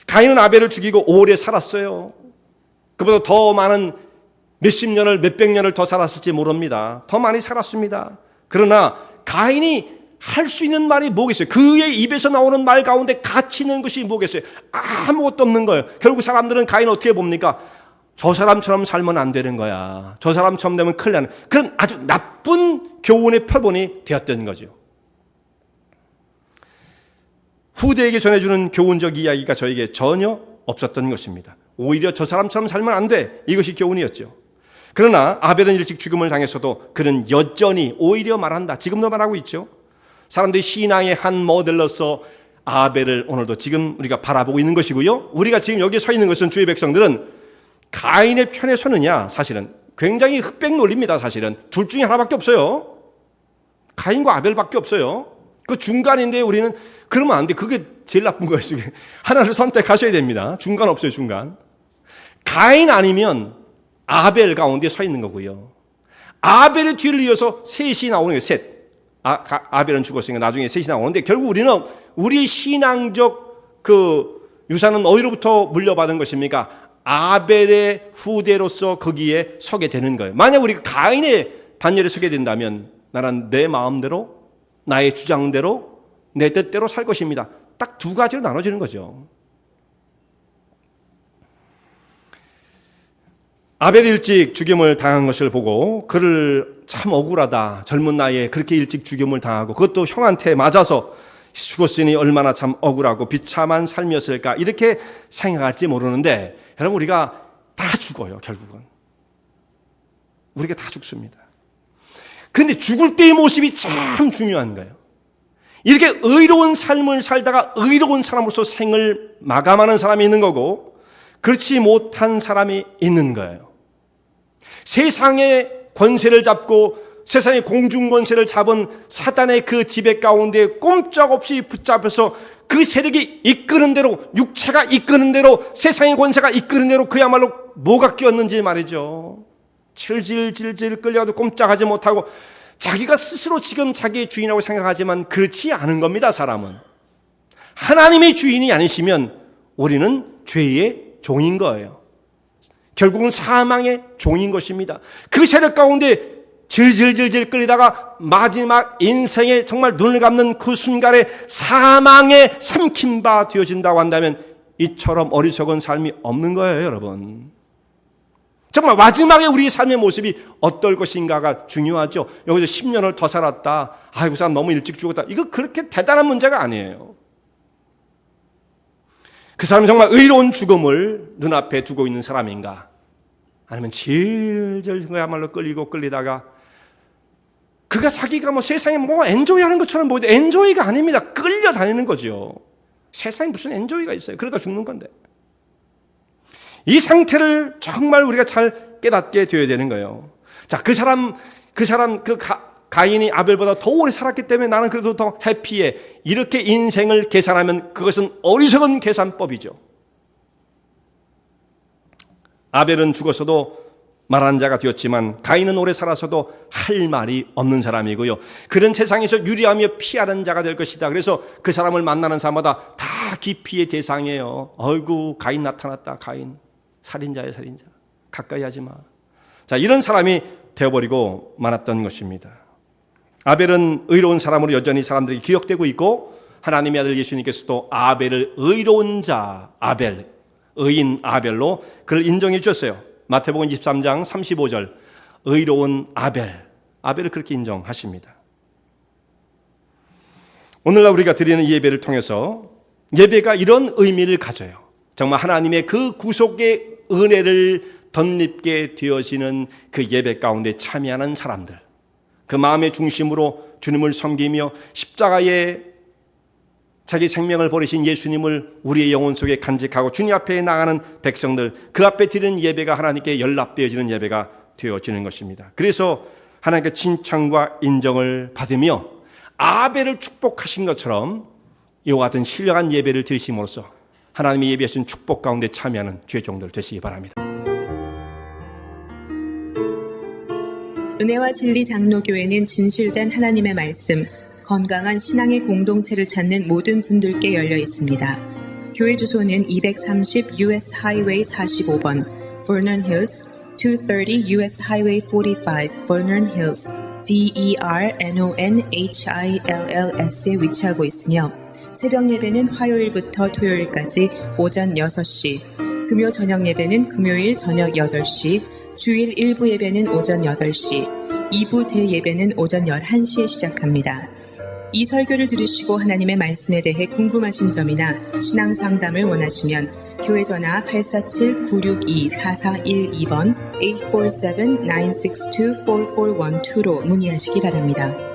가인은 아벨을 죽이고 오래 살았어요. 그보다 더 많은 몇십 년을 몇백 년을 더 살았을지 모릅니다. 더 많이 살았습니다. 그러나 가인이 할 수 있는 말이 뭐겠어요? 그의 입에서 나오는 말 가운데 가치 있는 것이 뭐겠어요? 아무것도 없는 거예요. 결국 사람들은 가인 어떻게 봅니까? 저 사람처럼 살면 안 되는 거야. 저 사람처럼 되면 큰일 나는 그런 아주 나쁜 교훈의 표본이 되었던 거죠. 후대에게 전해주는 교훈적 이야기가 저에게 전혀 없었던 것입니다. 오히려 저 사람처럼 살면 안 돼. 이것이 교훈이었죠. 그러나 아벨은 일찍 죽음을 당했어도 그는 여전히 오히려 말한다. 지금도 말하고 있죠. 사람들이 신앙의 한 모델로서 아벨을 오늘도 지금 우리가 바라보고 있는 것이고요. 우리가 지금 여기 서 있는 것은 주의 백성들은 가인의 편에 서느냐, 사실은 굉장히 흑백 논리입니다. 사실은 둘 중에 하나밖에 없어요. 가인과 아벨밖에 없어요. 그 중간인데 우리는 그러면 안 돼. 그게 제일 나쁜 거예요. 하나를 선택하셔야 됩니다. 중간 없어요, 중간. 가인 아니면 아벨 가운데 서 있는 거고요. 아벨의 뒤를 이어서 셋이 나오는 거예요. 셋. 아벨은 죽었으니까 나중에 셋이 나오는데 결국 우리는 우리 신앙적 그 유산은 어디로부터 물려받은 것입니까? 아벨의 후대로서 거기에 서게 되는 거예요. 만약 우리가 가인의 반열에 서게 된다면 나는 내 마음대로, 나의 주장대로, 내 뜻대로 살 것입니다. 딱 두 가지로 나눠지는 거죠. 아벨이 일찍 죽임을 당한 것을 보고 그를 참 억울하다. 젊은 나이에 그렇게 일찍 죽임을 당하고 그것도 형한테 맞아서 죽었으니 얼마나 참 억울하고 비참한 삶이었을까 이렇게 생각할지 모르는데 여러분 우리가 다 죽어요. 결국은. 우리가 다 죽습니다. 그런데 죽을 때의 모습이 참 중요한 거예요. 이렇게 의로운 삶을 살다가 의로운 사람으로서 생을 마감하는 사람이 있는 거고 그렇지 못한 사람이 있는 거예요. 세상의 권세를 잡고 세상의 공중 권세를 잡은 사단의 그 지배 가운데 꼼짝없이 붙잡혀서 그 세력이 이끄는 대로 육체가 이끄는 대로 세상의 권세가 이끄는 대로 그야말로 뭐가 끼었는지 말이죠. 질질질질 끌려가도 꼼짝하지 못하고 자기가 스스로 지금 자기의 주인이라고 생각하지만 그렇지 않은 겁니다. 사람은. 하나님의 주인이 아니시면 우리는 죄의 종인 거예요. 결국은 사망의 종인 것입니다. 그 세력 가운데 질질질질 끌리다가 마지막 인생에 정말 눈을 감는 그 순간에 사망에 삼킨바 되어진다고 한다면 이처럼 어리석은 삶이 없는 거예요, 여러분. 정말 마지막에 우리의 삶의 모습이 어떨 것인가가 중요하죠. 여기서 10년을 더 살았다. 아이고, 사람 너무 일찍 죽었다. 이거 그렇게 대단한 문제가 아니에요. 그 사람이 정말 의로운 죽음을 눈앞에 두고 있는 사람인가? 아니면 질질 그야말로 끌리다가 그가 자기가 뭐 세상에 뭐 엔조이하는 것처럼 보이는데 엔조이가 아닙니다. 끌려다니는 거죠. 세상에 무슨 엔조이가 있어요. 그러다 죽는 건데. 이 상태를 정말 우리가 잘 깨닫게 되어야 되는 거예요. 자, 가인이 아벨보다 더 오래 살았기 때문에 나는 그래도 더 해피해. 이렇게 인생을 계산하면 그것은 어리석은 계산법이죠. 아벨은 죽었어도 말하는 자가 되었지만 가인은 오래 살아서도 할 말이 없는 사람이고요. 그런 세상에서 유리하며 피하는 자가 될 것이다. 그래서 그 사람을 만나는 사람마다 다 기피의 대상이에요. 어이구, 가인 나타났다. 가인. 살인자예요, 살인자. 가까이 하지 마. 자, 이런 사람이 되어버리고 말았던 것입니다. 아벨은 의로운 사람으로 여전히 사람들이 기억되고 있고 하나님의 아들 예수님께서도 아벨을 의로운 자 아벨, 의인 아벨로 그를 인정해 주셨어요. 마태복음 23장 35절 의로운 아벨을 그렇게 인정하십니다. 오늘날 우리가 드리는 이 예배를 통해서 예배가 이런 의미를 가져요. 정말 하나님의 그 구속의 은혜를 덧입게 되어지는 그 예배 가운데 참여하는 사람들, 그 마음의 중심으로 주님을 섬기며 십자가에 자기 생명을 버리신 예수님을 우리의 영혼 속에 간직하고 주님 앞에 나가는 백성들, 그 앞에 드리는 예배가 하나님께 연락되어지는 예배가 되어지는 것입니다. 그래서 하나님께 칭찬과 인정을 받으며 아벨을 축복하신 것처럼 이와 같은 신령한 예배를 드리심으로써 하나님이 예비하신 축복 가운데 참여하는 주의 종들 되시기 바랍니다. 은혜와 진리 장로교회는 진실된 하나님의 말씀, 건강한 신앙의 공동체를 찾는 모든 분들께 열려 있습니다. 교회 주소는 230 US Highway 45번, Vernon Hills, 230 US Highway 45, Vernon Hills, VERNONHILLS에 위치하고 있으며 새벽 예배는 화요일부터 토요일까지 오전 6시, 금요 저녁 예배는 금요일 저녁 8시, 주일 일부 예배는 오전 8시, 2부 대예배는 오전 11시에 시작합니다. 이 설교를 들으시고 하나님의 말씀에 대해 궁금하신 점이나 신앙 상담을 원하시면 교회 전화 847-962-4412번 847-962-4412로 문의하시기 바랍니다.